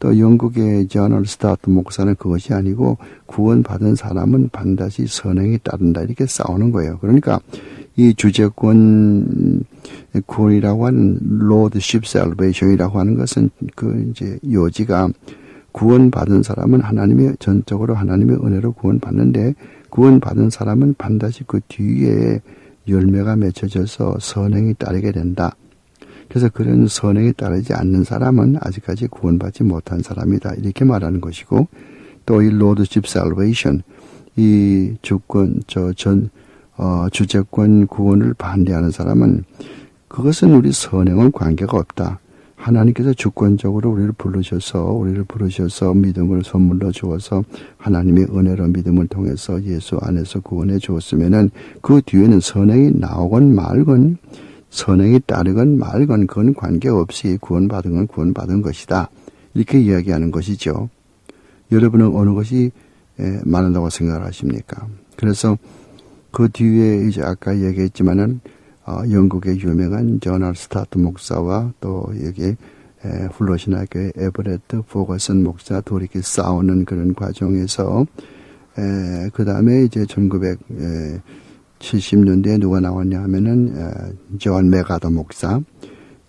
또 영국의 존 스타트 목사는 그것이 아니고 구원받은 사람은 반드시 선행이 따른다, 이렇게 싸우는 거예요. 그러니까 이 주제권 구원이라고 하는 Lordship Salvation이라고 하는 것은 그 이제 요지가 구원받은 사람은 전적으로 하나님의 은혜로 구원받는데 구원받은 사람은 반드시 그 뒤에 열매가 맺혀져서 선행이 따르게 된다. 그래서 그런 선행이 따르지 않는 사람은 아직까지 구원받지 못한 사람이다. 이렇게 말하는 것이고 또 이 Lordship Salvation 이 주제권 구원을 반대하는 사람은 그것은 우리 선행은 관계가 없다. 하나님께서 주권적으로 우리를 부르셔서 믿음을 선물로 주어서 하나님의 은혜로 믿음을 통해서 예수 안에서 구원해 주었으면은 그 뒤에는 선행이 나오건 말건 선행이 따르건 말건 그건 관계없이 구원받은 건 구원받은 것이다. 이렇게 이야기하는 것이죠. 여러분은 어느 것이 많다고 생각을 하십니까? 그래서 그 뒤에 이제 아까 얘기했지만은 영국의 유명한 저널 스타트 목사와 또 여기 훌러신학교의 에버레트 포거슨 목사 둘이 이렇게 싸우는 그런 과정에서 그 다음에 이제 1970년대에 누가 나왔냐 하면은 존 메가더 목사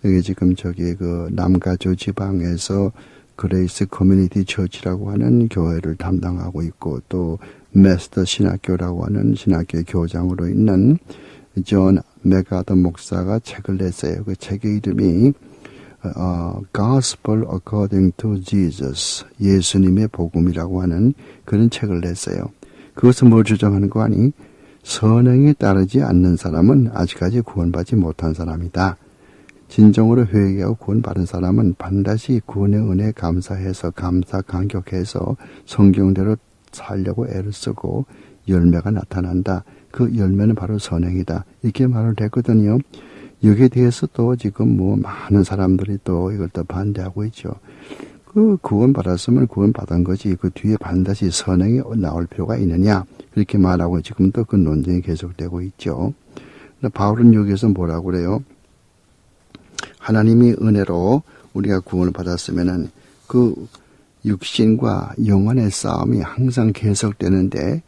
여기 지금 그 남가주 지방에서 그레이스 커뮤니티 처치라고 하는 교회를 담당하고 있고 또 메스터 신학교라고 하는 신학교의 교장으로 있는 존 메가더 목사가 책을 냈어요. 그 책의 이름이 Gospel According to Jesus, 예수님의 복음이라고 하는 그런 책을 냈어요. 그것은 뭘 주장하는 거 아니? 선행에 따르지 않는 사람은 아직까지 구원받지 못한 사람이다. 진정으로 회개하고 구원받은 사람은 반드시 구원의 은혜에 감사해서 감격해서 성경대로 살려고 애를 쓰고 열매가 나타난다. 그 열매는 바로 선행이다. 이렇게 말을 했거든요. 여기에 대해서 또 지금 많은 사람들이 또 이걸 또 반대하고 있죠. 그 구원받았으면 구원받은 거지 그 뒤에 반드시 선행이 나올 필요가 있느냐. 그렇게 말하고 지금 또 그 논쟁이 계속되고 있죠. 바울은 여기에서 뭐라고 그래요? 하나님이 은혜로 우리가 구원을 받았으면은 그 육신과 영혼의 싸움이 항상 계속되는데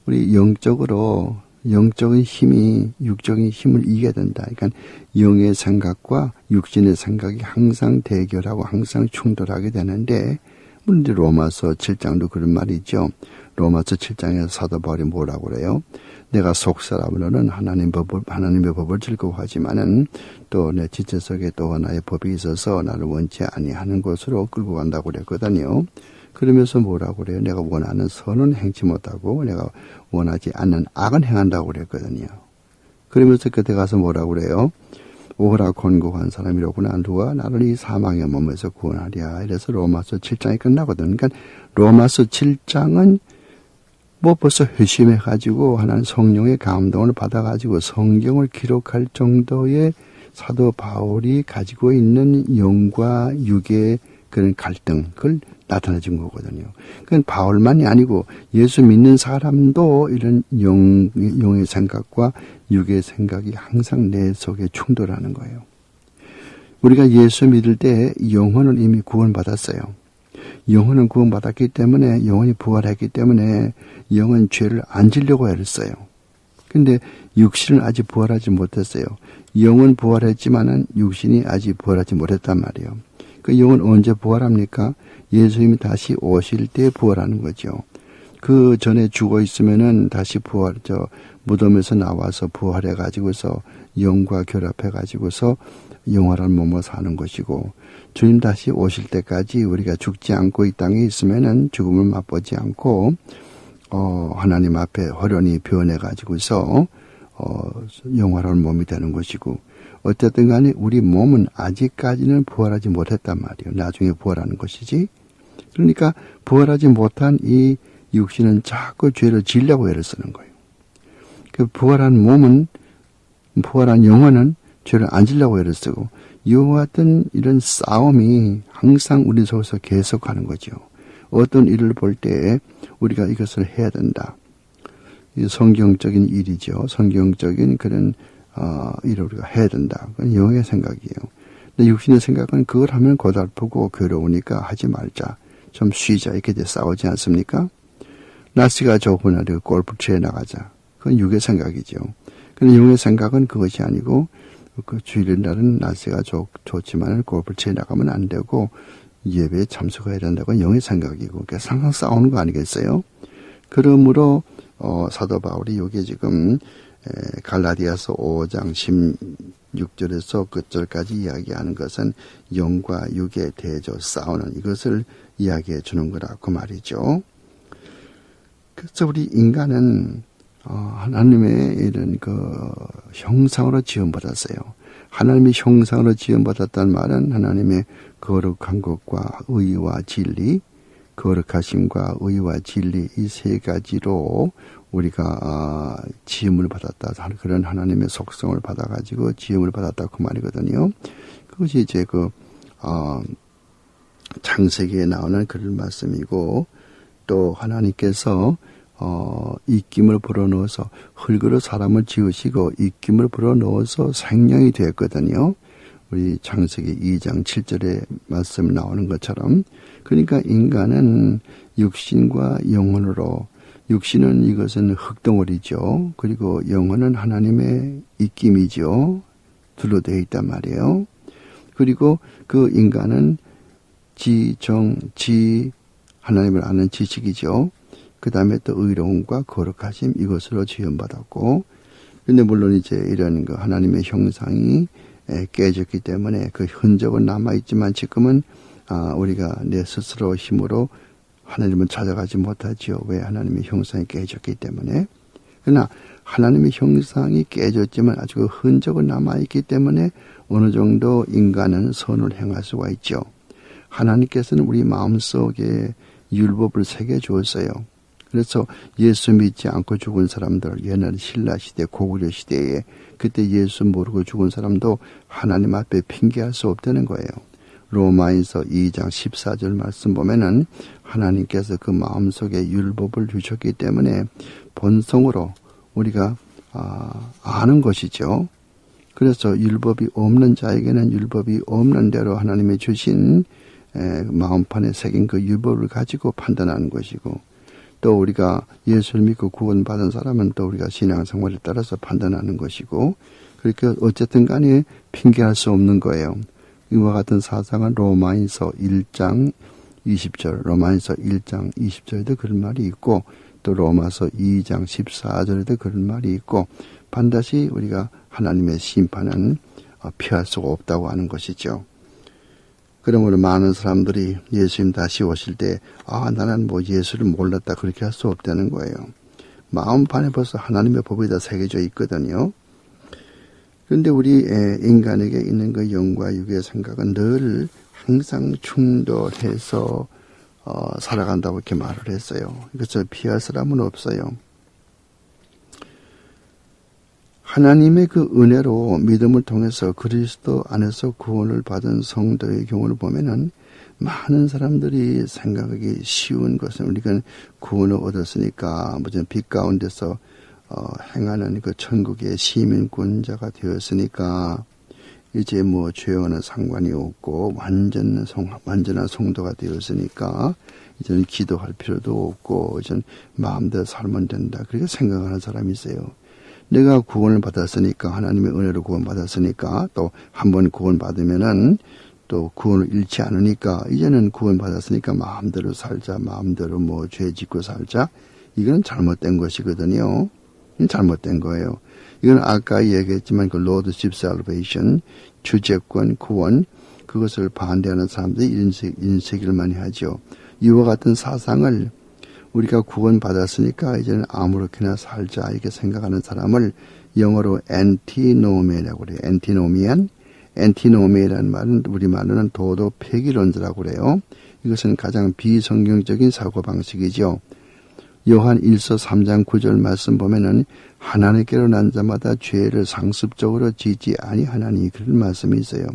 우리 영적인 힘이 육적인 힘을 이겨야 된다. 그러니까 영의 생각과 육신의 생각이 항상 대결하고 항상 충돌하게 되는데 물론 이제 로마서 7장도 그런 말이 있죠. 로마서 7장에서 사도 바울이 뭐라고 그래요? 내가 속사람으로는 하나님의 법을 즐거워하지만은 또 내 지체 속에 또 하나의 법이 있어서 나를 원치 아니하는 곳으로 끌고 간다고 그랬거든요. 그러면서 뭐라고 그래요? 내가 원하는 선은 행치 못하고 내가 원하지 않는 악은 행한다고 그랬거든요. 그러면서 그때 가서 뭐라고 그래요? 오라 권고한 사람이로구나. 누가 나를 이 사망의 몸에서 구원하랴. 이래서 로마서 7장이 끝나거든. 그러니까 로마서 7장은 벌써 회심해가지고 하나님 성령의 감동을 받아가지고 성경을 기록할 정도의 사도 바울이 가지고 있는 영과 육의 그런 갈등, 그걸 나타내준 거거든요. 그건 바울만이 아니고 예수 믿는 사람도 이런 영의 생각과 육의 생각이 항상 내 속에 충돌하는 거예요. 우리가 예수 믿을 때 영혼을 이미 구원받았어요. 영혼은 구원받았기 때문에 영혼이 부활했기 때문에 영은 죄를 안 지려고 애를 써요. 근데 육신은 아직 부활하지 못했어요. 영은 부활했지만은 육신이 아직 부활하지 못했단 말이에요. 그 영은 언제 부활합니까? 예수님이 다시 오실 때 부활하는 거죠. 그 전에 죽어 있으면은 다시 무덤에서 나와서 부활해 가지고서 영과 결합해 가지고서 영원한 몸으로 사는 것이고, 주님 다시 오실 때까지 우리가 죽지 않고 이 땅에 있으면은 죽음을 맛보지 않고 하나님 앞에 호련히 변해 가지고서 영원한 몸이 되는 것이고, 어쨌든 간에 우리 몸은 아직까지는 부활하지 못했단 말이에요. 나중에 부활하는 것이지. 그러니까 부활하지 못한 이 육신은 자꾸 죄를 지려고 애를 쓰는 거예요. 그 부활한 영혼은 죄를 안 지려고 애를 쓰고, 이와 같은 이런 싸움이 항상 우리 속에서 계속하는 거죠. 어떤 일을 볼 때 우리가 이것을 해야 된다. 성경적인 일이죠. 성경적인 그런 일을 우리가 해야 된다. 그건 영의 생각이에요. 근데 육신의 생각은 그걸 하면 고달프고 괴로우니까 하지 말자. 좀 쉬자. 이렇게 싸우지 않습니까? 날씨가 좋은 날에 골프 치러 나가자. 그건 육의 생각이죠. 그런데 영의 생각은 그것이 아니고 그 주일 날은 날씨가 좋지만 골프를 치러 나가면 안 되고 예배에 참석해야 된다고 영의 생각이고 그러니까 항상 싸우는 거 아니겠어요? 그러므로 사도 바울이 여기 지금 갈라디아서 5장 16절에서 끝절까지 이야기하는 것은 영과 육의 대조 싸우는 이것을 이야기해 주는 거라고 말이죠. 그래서 우리 인간은 하나님의 이런 형상으로 지음받았어요. 하나님의 형상으로 지음받았다는 말은 하나님의 거룩한 것과 의와 진리, 거룩하심과 의와 진리 이 세 가지로 우리가 지음을 받았다. 그런 하나님의 속성을 받아가지고 지음을 받았다 그 말이거든요. 그것이 이제 창세기에 나오는 그런 말씀이고 또 하나님께서 입김을 불어넣어서 흙으로 사람을 지으시고 입김을 불어넣어서 생명이 되었거든요. 우리 창세기 2장 7절에 말씀 나오는 것처럼 그러니까 인간은 육신과 영혼으로 육신은 이것은 흙덩어리죠. 그리고 영혼은 하나님의 입김이죠. 둘로 되어 있단 말이에요. 그리고 그 인간은 하나님을 아는 지식이죠. 그 다음에 또 의로움과 거룩하심 이것으로 지음받았고 근데 물론 이제 이런 하나님의 형상이 깨졌기 때문에 그 흔적은 남아있지만 지금은 우리가 내 스스로 힘으로 하나님을 찾아가지 못하지요. 왜? 하나님의 형상이 깨졌기 때문에. 그러나 하나님의 형상이 깨졌지만 아주 그 흔적은 남아있기 때문에 어느 정도 인간은 선을 행할 수가 있죠. 하나님께서는 우리 마음속에 율법을 새겨주었어요. 그래서 예수 믿지 않고 죽은 사람들, 옛날 신라시대, 고구려 시대에 그때 예수 모르고 죽은 사람도 하나님 앞에 핑계할 수 없다는 거예요. 로마인서 2장 14절 말씀 보면은 하나님께서 그 마음속에 율법을 주셨기 때문에 본성으로 우리가 아는 것이죠. 그래서 율법이 없는 자에게는 율법이 없는 대로 하나님이 주신 마음판에 새긴 그 율법을 가지고 판단하는 것이고 또 우리가 예수를 믿고 구원받은 사람은 또 우리가 신앙생활에 따라서 판단하는 것이고 그러니까 어쨌든 간에 핑계할 수 없는 거예요. 이와 같은 사상은 로마인서 1장 20절, 로마인서 1장 20절에도 그런 말이 있고 또 로마서 2장 14절에도 그런 말이 있고 반드시 우리가 하나님의 심판은 피할 수가 없다고 하는 것이죠. 그러므로 많은 사람들이 예수님 다시 오실 때 나는 예수를 몰랐다 그렇게 할 수 없다는 거예요. 마음판에 벌써 하나님의 법이 다 새겨져 있거든요. 그런데 우리 인간에게 있는 그 영과 육의 생각은 늘 항상 충돌해서 살아간다고 이렇게 말을 했어요. 이것을 피할 사람은 없어요. 하나님의 그 은혜로 믿음을 통해서 그리스도 안에서 구원을 받은 성도의 경우를 보면은 많은 사람들이 생각하기 쉬운 것은 우리가 구원을 얻었으니까 무슨 빛 가운데서 행하는 그 천국의 시민권자가 되었으니까 이제 죄와는 상관이 없고 완전한 성도가 되었으니까 이제는 기도할 필요도 없고 이제는 마음대로 살면 된다 그렇게 생각하는 사람이 있어요. 내가 구원을 받았으니까 하나님의 은혜로 구원받았으니까 또 한 번 구원받으면은 또 구원을 잃지 않으니까 이제는 구원받았으니까 마음대로 살자 마음대로 죄 짓고 살자 이건 잘못된 것이거든요. 잘못된 거예요. 이건 아까 얘기했지만 그 Lordship Salvation 주재권 구원 그것을 반대하는 사람들이 인식을 많이 하죠. 이와 같은 사상을 우리가 구원받았으니까 이제는 아무렇게나 살자 이렇게 생각하는 사람을 영어로 antinomia라고 그래요. antinomia라는 말은 우리말로는 도덕 폐기론자라고 그래요. 이것은 가장 비성경적인 사고방식이죠. 요한 1서 3장 9절 말씀 보면은 하나님께로 난 자마다 죄를 상습적으로 짓지 아니하나니 그런 말씀이 있어요.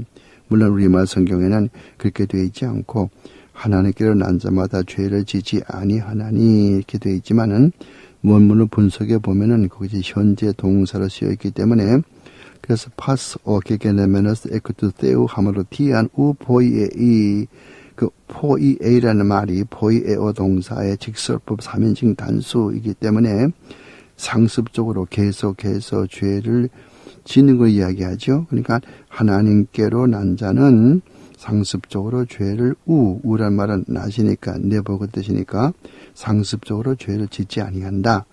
물론 우리말 성경에는 그렇게 되어 있지 않고 하나님께로 난 자마다 죄를 짓지 아니하나니 이렇게 되어 있지만은 원문을 분석해 보면은 그것이 현재 동사로 쓰여 있기 때문에 그래서 파스 오케게네메너스 에크투테우 하마로티안 우포이에이 그 포이에이라는 말이 포이에오 동사의 직설법 3인칭 단수이기 때문에 상습적으로 계속해서 죄를 짓는 걸 이야기하죠. 그러니까 하나님께로 난 자는 상습적으로 죄를 우란 말은 나시니까 내버그 뜻이니까 상습적으로 죄를 짓지 아니한다.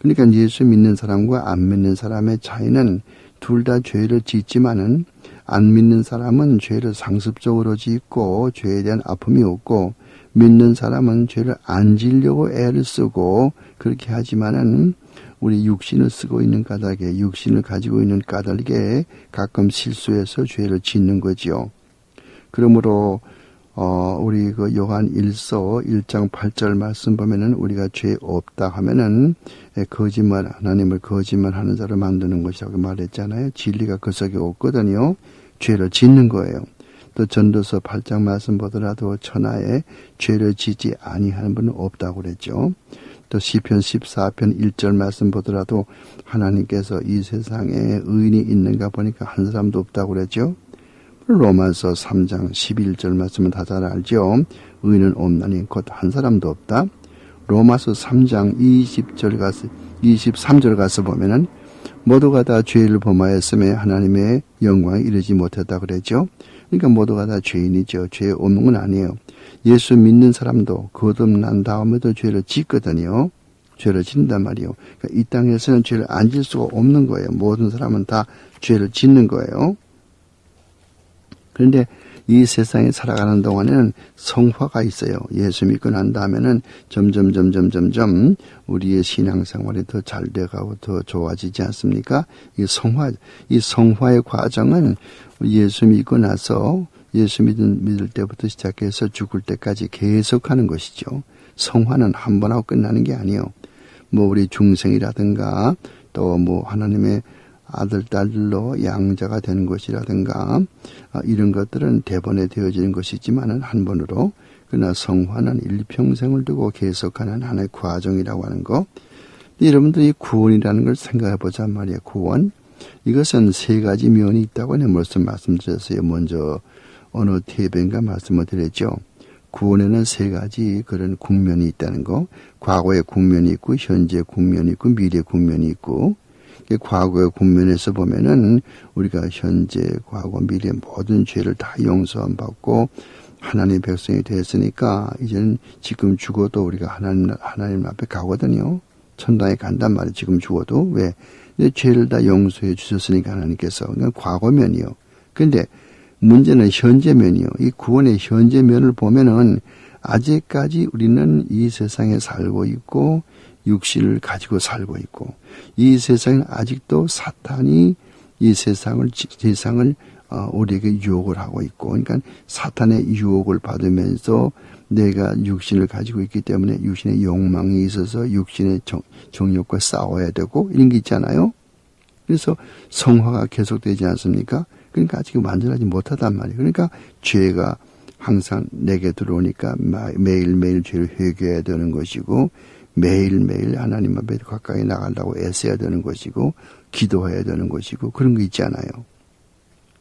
그러니까 예수 믿는 사람과 안 믿는 사람의 차이는 둘 다 죄를 짓지만은 안 믿는 사람은 죄를 상습적으로 짓고 죄에 대한 아픔이 없고 믿는 사람은 죄를 안 지려고 애를 쓰고 그렇게 하지만은 우리 육신을 쓰고 있는 까닭에 육신을 가지고 있는 까닭에 가끔 실수해서 죄를 짓는 거지요. 그러므로 우리 그 요한 1서 1장 8절 말씀 보면은 우리가 죄 없다 하면은 하나님을 거짓말하는 자로 만드는 것이라고 말했잖아요. 진리가 그 속에 없거든요. 죄를 짓는 거예요. 또 전도서 8장 말씀 보더라도 천하에 죄를 짓지 아니하는 분은 없다고 그랬죠. 또 시편 14편 1절 말씀 보더라도 하나님께서 이 세상에 의인이 있는가 보니까 한 사람도 없다고 그랬죠. 로마서 3장 11절 말씀은 다 잘 알죠. 의인은 없나니 곧 한 사람도 없다. 로마서 3장 23절 가서 보면은 모두가 다 죄를 범하였음에 하나님의 영광에 이르지 못했다 그랬죠. 그러니까 모두가 다 죄인이죠. 죄 없는 건 아니에요. 예수 믿는 사람도 거듭난 다음에도 죄를 짓거든요. 죄를 짓는단 말이에요. 그러니까 이 땅에서는 죄를 안 질 수가 없는 거예요. 모든 사람은 다 죄를 짓는 거예요. 그런데 이 세상에 살아가는 동안에는 성화가 있어요. 예수 믿고 난 다음에는 점점 우리의 신앙생활이 더 잘 돼가고 더 좋아지지 않습니까? 이 성화의 과정은 예수 믿고 나서 예수 믿을 때부터 시작해서 죽을 때까지 계속하는 것이죠. 성화는 한 번 하고 끝나는 게 아니에요. 우리 중생이라든가 또 하나님의 아들, 딸들로 양자가 되는 것이라든가 이런 것들은 대번에 되어지는 것이지만은 한 번으로 그러나 성화는 일평생을 두고 계속하는 하나의 과정이라고 하는 거. 여러분들이 구원이라는 걸 생각해 보자 말이에요. 구원. 이것은 세 가지 면이 있다고 내가 말씀드렸어요. 먼저 어느 TV인가 말씀을 드렸죠. 구원에는 세 가지 그런 국면이 있다는 거. 과거의 국면이 있고 현재 국면이 있고 미래 국면이 있고 과거의 국면에서 보면은 우리가 현재, 과거, 미래 모든 죄를 다 용서함 받고 하나님의 백성이 됐으니까 이제는 지금 죽어도 우리가 하나님 앞에 가거든요. 천당에 간단 말이에요. 지금 죽어도. 왜? 내 죄를 다 용서해 주셨으니까 하나님께서. 그러니까 과거면이요. 근데 문제는 현재면이요. 이 구원의 현재면을 보면은 아직까지 우리는 이 세상에 살고 있고 육신을 가지고 살고 있고 이 세상은 아직도 사탄이 이 세상을 우리에게 유혹을 하고 있고 그러니까 사탄의 유혹을 받으면서 내가 육신을 가지고 있기 때문에 육신의 욕망이 있어서 육신의 정욕과 싸워야 되고 이런 게 있잖아요. 그래서 성화가 계속되지 않습니까? 그러니까 아직 완전하지 못하단 말이에요. 그러니까 죄가 항상 내게 들어오니까 매일매일 죄를 회개해야 되는 것이고 매일매일 하나님 앞에 가까이 나가려고 애써야 되는 것이고 기도해야 되는 것이고 그런 거 있잖아요.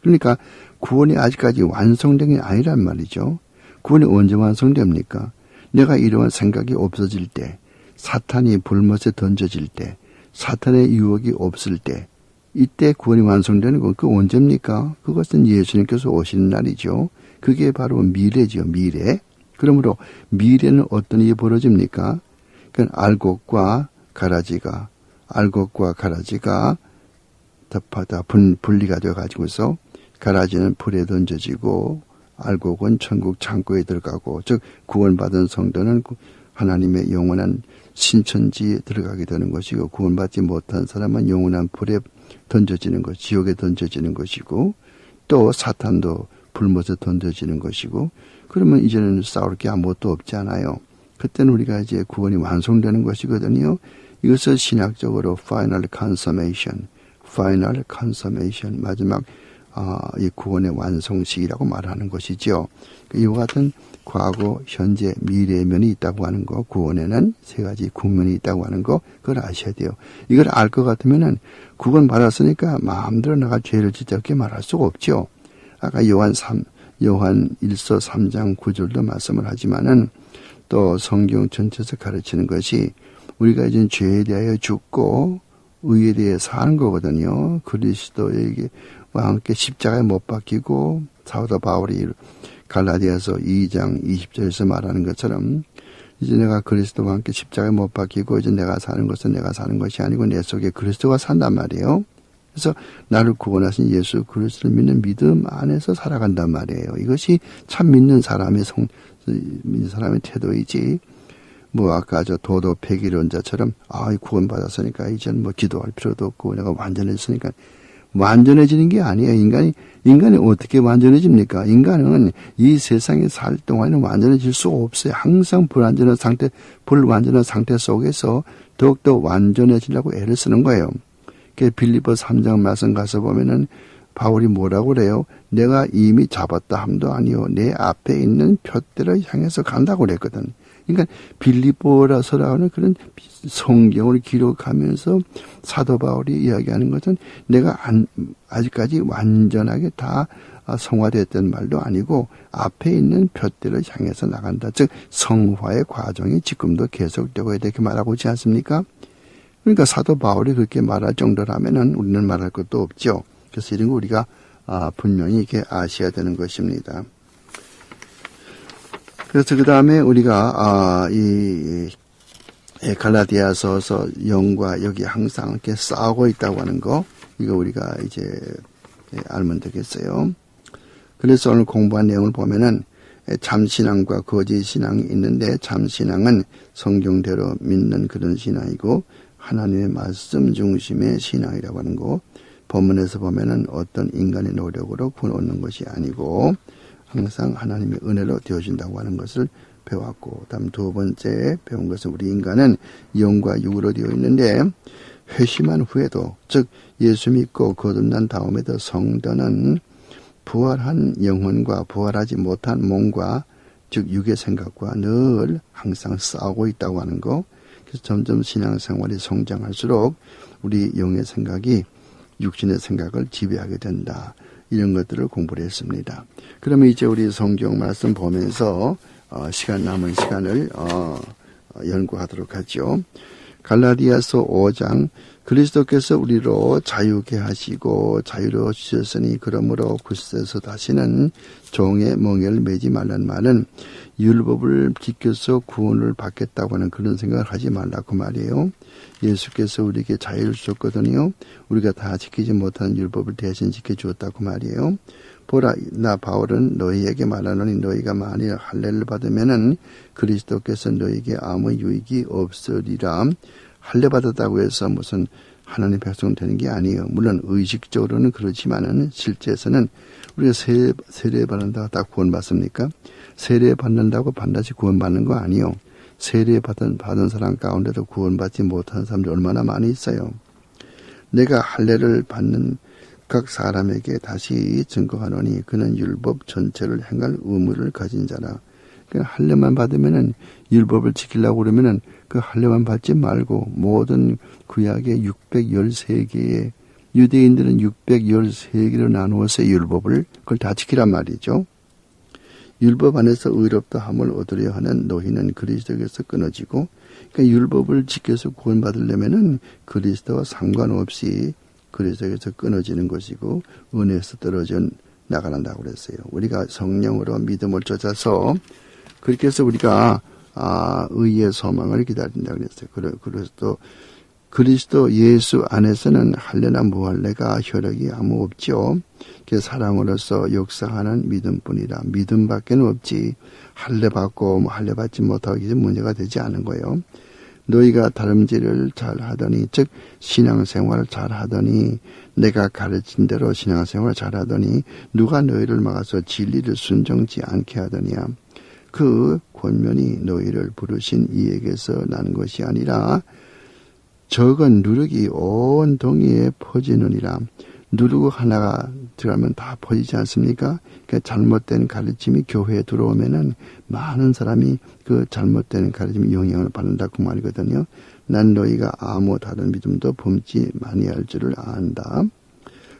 그러니까 구원이 아직까지 완성된 게 아니란 말이죠. 구원이 언제 완성됩니까? 내가 이러한 생각이 없어질 때, 사탄이 불못에 던져질 때, 사탄의 유혹이 없을 때, 이때 구원이 완성되는 건 그 언제입니까? 그것은 예수님께서 오시는 날이죠. 그게 바로 미래죠. 미래. 그러므로 미래는 어떤 일이 벌어집니까? 그러니까 알곡과 가라지가 다 분리가 되어가지고서 가라지는 불에 던져지고 알곡은 천국 창고에 들어가고 즉 구원받은 성도는 하나님의 영원한 신천지에 들어가게 되는 것이고 구원받지 못한 사람은 영원한 불에 던져지는 것, 지옥에 던져지는 것이고 또 사탄도 불못에 던져지는 것이고 그러면 이제는 싸울 게 아무것도 없잖아요. 그때는 우리가 이제 구원이 완성되는 것이거든요. 이것을 신학적으로 final consummation, 마지막 이 구원의 완성식이라고 말하는 것이죠. 이와 같은 과거, 현재, 미래의 면이 있다고 하는 거, 구원에는 세 가지 국면이 있다고 하는 거, 그걸 아셔야 돼요. 이걸 알 것 같으면은 구원 받았으니까 마음대로 내가 죄를 짓자 그렇게 말할 수가 없죠. 아까 요한 1서 3장 9절도 말씀을 하지만은 또 성경 전체에서 가르치는 것이 우리가 이제 죄에 대하여 죽고 의에 대해 사는 거거든요. 그리스도에게와 함께 십자가에 못 박히고 사도 바울이 갈라디아서 2장 20절에서 말하는 것처럼 이제 내가 그리스도와 함께 십자가에 못 박히고 이제 내가 사는 것은 내가 사는 것이 아니고 내 속에 그리스도가 산단 말이에요. 그래서 나를 구원하신 예수 그리스도를 믿는 믿음 안에서 살아간단 말이에요. 이것이 참 믿는 사람의 태도이지. 뭐 아까 저 도도 폐기론자처럼 구원받았으니까 이제는 뭐 기도할 필요도 없고 내가 완전해졌으니까 완전해지는 게 아니에요. 인간이 어떻게 완전해집니까? 인간은 이 세상에 살 동안에는 완전해질 수 없어요. 항상 불완전한 상태 속에서 더욱더 완전해지려고 애를 쓰는 거예요. 빌립보 3장 말씀 가서 보면은 바울이 뭐라고 그래요? 내가 이미 잡았다 함도 아니요 내 앞에 있는 표대를 향해서 간다고 그랬거든. 그러니까 빌립보라서라 하는 그런 성경을 기록하면서 사도 바울이 이야기하는 것은 내가 아직까지 완전하게 다 성화됐던 말도 아니고 앞에 있는 표대를 향해서 나간다. 즉 성화의 과정이 지금도 계속되고 이렇게 말하고 있지 않습니까? 그러니까 사도 바울이 그렇게 말할 정도라면은 우리는 말할 것도 없죠. 그래서 이런 거 우리가 분명히 이렇게 아셔야 되는 것입니다. 그래서 그 다음에 우리가 이 갈라디아서서 영과 여기 항상 이렇게 싸우고 있다고 하는 거 이거 우리가 이제 알면 되겠어요. 그래서 오늘 공부한 내용을 보면은 참신앙과 거짓신앙이 있는데 참신앙은 성경대로 믿는 그런 신앙이고 하나님의 말씀 중심의 신앙이라고 하는 거 본문에서 보면은 어떤 인간의 노력으로 구원 얻는 것이 아니고 항상 하나님의 은혜로 되어진다고 하는 것을 배웠고 다음 두 번째 배운 것은 우리 인간은 영과 육으로 되어 있는데 회심한 후에도 즉 예수 믿고 거듭난 다음에도 성도는 부활한 영혼과 부활하지 못한 몸과 즉 육의 생각과 늘 항상 싸우고 있다고 하는 거. 그래서 점점 신앙생활이 성장할수록 우리 영의 생각이 육신의 생각을 지배하게 된다. 이런 것들을 공부를 했습니다. 그러면 이제 우리 성경 말씀 보면서 남은 시간을 연구하도록 하죠. 갈라디아서 5장 그리스도께서 우리로 자유케 하시고 자유로 주셨으니 그러므로 굳세서 다시는 종의 멍에를 매지 말란 말은 율법을 지켜서 구원을 받겠다고 하는 그런 생각을 하지 말라고 말이에요. 예수께서 우리에게 자유를 주셨거든요. 우리가 다 지키지 못하는 율법을 대신 지켜주었다고 말이에요. 보라 나 바울은 너희에게 말하노니 너희가 만일 할례를 받으면은 그리스도께서 너희에게 아무 유익이 없으리라. 할례 받았다고 해서 무슨 하나님 백성 되는 게 아니에요. 물론 의식적으로는 그렇지만은 실제에서는 우리가 세례 받는다고 다 구원받습니까? 세례 받는다고 반드시 구원받는 거 아니에요. 세례 받은 사람 가운데도 구원받지 못하는 사람들이 얼마나 많이 있어요. 내가 할례를 받는 각 사람에게 다시 증거하노니 그는 율법 전체를 행할 의무를 가진 자라. 그러니까 할례만 받으면은 율법을 지키려고 그러면은 그 할례만 받지 말고 모든 구약의 613개의 유대인들은 613개로 나누어서 율법을 그걸 다 지키란 말이죠. 율법 안에서 의롭다 함을 얻으려 하는 너희는 그리스도에게서 끊어지고 그러니까 율법을 지켜서 구원받으려면은 그리스도와 상관없이 그리스도에게서 끊어지는 것이고 은혜에서 떨어져 나가란다고 그랬어요. 우리가 성령으로 믿음을 쫓아서 그렇게 해서 우리가 의의 소망을 기다린다고 그랬어요. 그래서 또 그리스도 예수 안에서는 할례나 무할례가 효력이 아무 없죠. 사랑으로서 역사하는 믿음뿐이라. 믿음밖에 없지. 할례 받고 할례 받지 못하고 이제 문제가 되지 않은 거예요. 너희가 다름질을 잘하더니 즉 신앙생활을 잘하더니 내가 가르친 대로 신앙생활을 잘하더니 누가 너희를 막아서 진리를 순종치 않게 하더냐. 그 권면이 너희를 부르신 이에게서 난 것이 아니라 적은 누룩이 온 동이에 퍼지느니라. 누룩 하나가 들어가면 다 퍼지지 않습니까? 그러니까 잘못된 가르침이 교회에 들어오면은 많은 사람이 그 잘못된 가르침에 영향을 받는다고 말이거든요. 난 너희가 아무 다른 믿음도 범치 아니할 줄을 안다.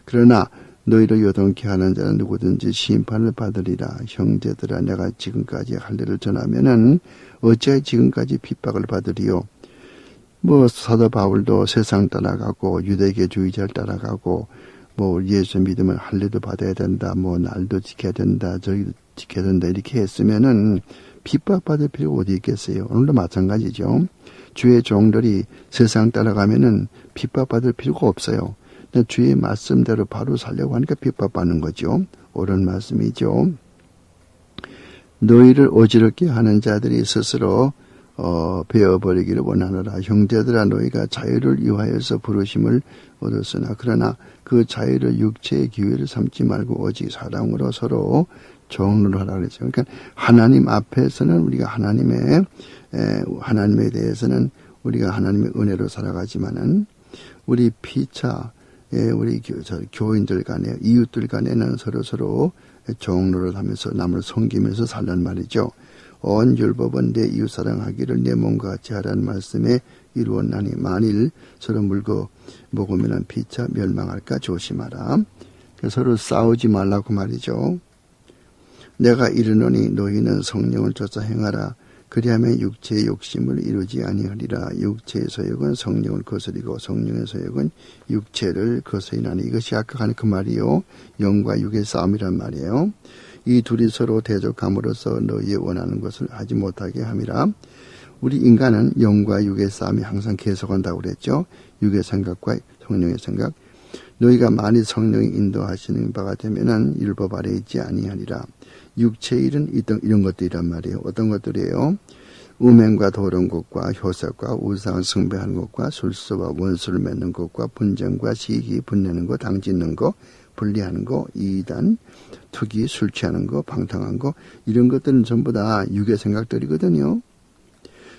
그러나 너희를 요동케 하는 자는 누구든지 심판을 받으리라. 형제들아 내가 지금까지 할례를 전하면은 어찌하여 지금까지 핍박을 받으리요. 사도 바울도 세상 따라가고 유대교주의자를 따라가고 예수 믿으면 할례도 받아야 된다, 날도 지켜야 된다, 저기도 지켜야 된다 이렇게 했으면은 핍박받을 필요가 어디 있겠어요. 오늘도 마찬가지죠. 주의 종들이 세상 따라가면은 핍박받을 필요가 없어요. 주의 말씀대로 바로 살려고 하니까 핍박받는 거죠. 옳은 말씀이죠. 너희를 어지럽게 하는 자들이 스스로 베어버리기를 원하노라. 형제들아, 너희가 자유를 위하여서 부르심을 얻었으나 그러나 그 자유를 육체의 기회를 삼지 말고 오직 사랑으로 서로 종으로 하라 그랬죠. 그러니까 하나님 앞에서는 우리가 하나님에 대해서는 우리가 하나님의 은혜로 살아가지만은 우리 피차 우리 교인들 간에 이웃들 간에는 서로 종로를 하면서 남을 섬기면서 살란 말이죠. 온 율법은 내 이웃 사랑하기를 내 몸과 같이 하라는 말씀에 이루었나니 만일 서로 물고 먹으면 피차 멸망할까 조심하라. 서로 싸우지 말라고 말이죠. 내가 이르노니 너희는 성령을 쫓아 행하라. 그리하면 육체의 욕심을 이루지 아니하리라. 육체의 소욕은 성령을 거스리고 성령의 소욕은 육체를 거스리나니. 이것이 아까 하는 그 말이요, 영과 육의 싸움이란 말이에요. 이 둘이 서로 대적함으로써 너희의 원하는 것을 하지 못하게 함이라. 우리 인간은 영과 육의 싸움이 항상 계속한다고 그랬죠. 육의 생각과 성령의 생각. 너희가 만일 성령이 인도하시는 바가 되면은 율법 아래 있지 아니하리라. 육체의 일은 이런 것들이란 말이에요. 어떤 것들이에요? 음행과 도른 것과 효색과 우상을 숭배하는 것과 술수와 원수를 맺는 것과 분쟁과 시기 분내는 것, 당짓는 것, 분리하는 것, 이단, 투기, 술 취하는 것, 방탕한 것, 이런 것들은 전부 다 육의 생각들이거든요.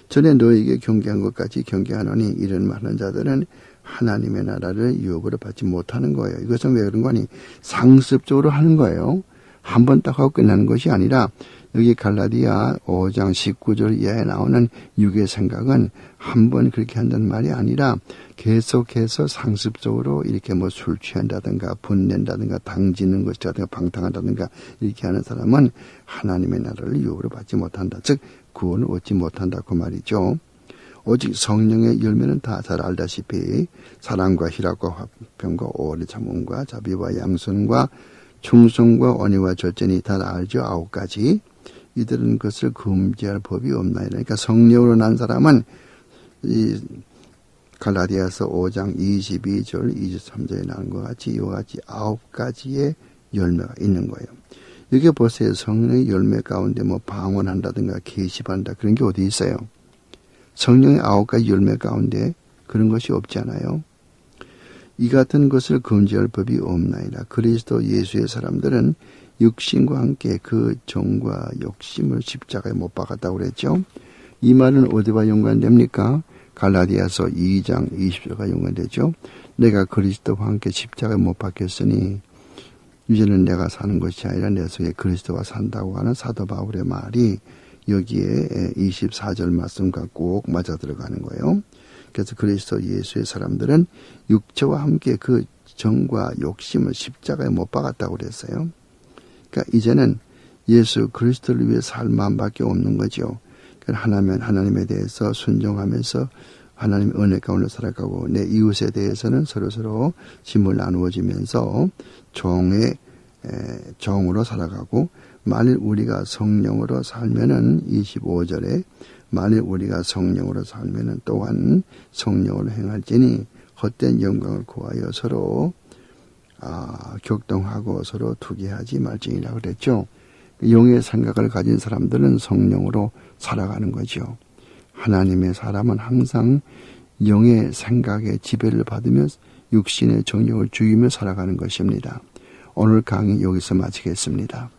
전에 너에게 경계한 것까지 경계하노니 이런 많은 자들은 하나님의 나라를 유혹으로 받지 못하는 거예요. 이것은 왜 그런 거니? 상습적으로 하는 거예요. 한 번 딱 하고 끝나는 것이 아니라 여기 갈라디아 5장 19절 이하에 나오는 육의 생각은 한 번 그렇게 한다는 말이 아니라 계속해서 상습적으로 이렇게 술 취한다든가 분낸다든가 당지는 것이라든가 방탕한다든가 이렇게 하는 사람은 하나님의 나라를 유혹으로 받지 못한다. 즉 구원을 얻지 못한다고 말이죠. 오직 성령의 열매는 다 잘 알다시피 사랑과 희락과 화평과 오래 참음과 자비와 양선과 충성과 언의와 절제니 다 알죠. 9가지. 이들은 그것을 금지할 법이 없나이다. 그러니까 성령으로 난 사람은 이 갈라디아서 5장 22절 23절에 나온 것 같이 이와 같이 9가지의 열매가 있는 거예요. 여기 보세요. 성령의 열매 가운데 방언한다든가 계시한다 그런 게 어디 있어요? 성령의 9가지 열매 가운데 그런 것이 없잖아요. 이 같은 것을 금지할 법이 없나이다. 그리스도 예수의 사람들은 육신과 함께 그 정과 욕심을 십자가에 못 박았다고 그랬죠. 이 말은 어디와 연관됩니까? 갈라디아서 2장 20절과 연관되죠. 내가 그리스도와 함께 십자가에 못 박혔으니 이제는 내가 사는 것이 아니라 내 속에 그리스도가 산다고 하는 사도 바울의 말이 여기에 24절 말씀과 꼭 맞아 들어가는 거예요. 그래서 그리스도 예수의 사람들은 육체와 함께 그 정과 욕심을 십자가에 못 박았다고 그랬어요. 그러니까 이제는 예수 그리스도를 위해 살 마음밖에 없는 거죠. 그러니까 하나님에 대해서 순종하면서 하나님의 은혜 가운데 살아가고 내 이웃에 대해서는 서로 짐을 나누어지면서 정으로 살아가고 만일 우리가 성령으로 살면은 25절에 만일 우리가 성령으로 살면은 또한 성령으로 행할지니 헛된 영광을 구하여 서로 격동하고 서로 투기하지 말지니라 그랬죠. 영의 생각을 가진 사람들은 성령으로 살아가는 거죠. 하나님의 사람은 항상 영의 생각에 지배를 받으며 육신의 정욕을 죽이며 살아가는 것입니다. 오늘 강의 여기서 마치겠습니다.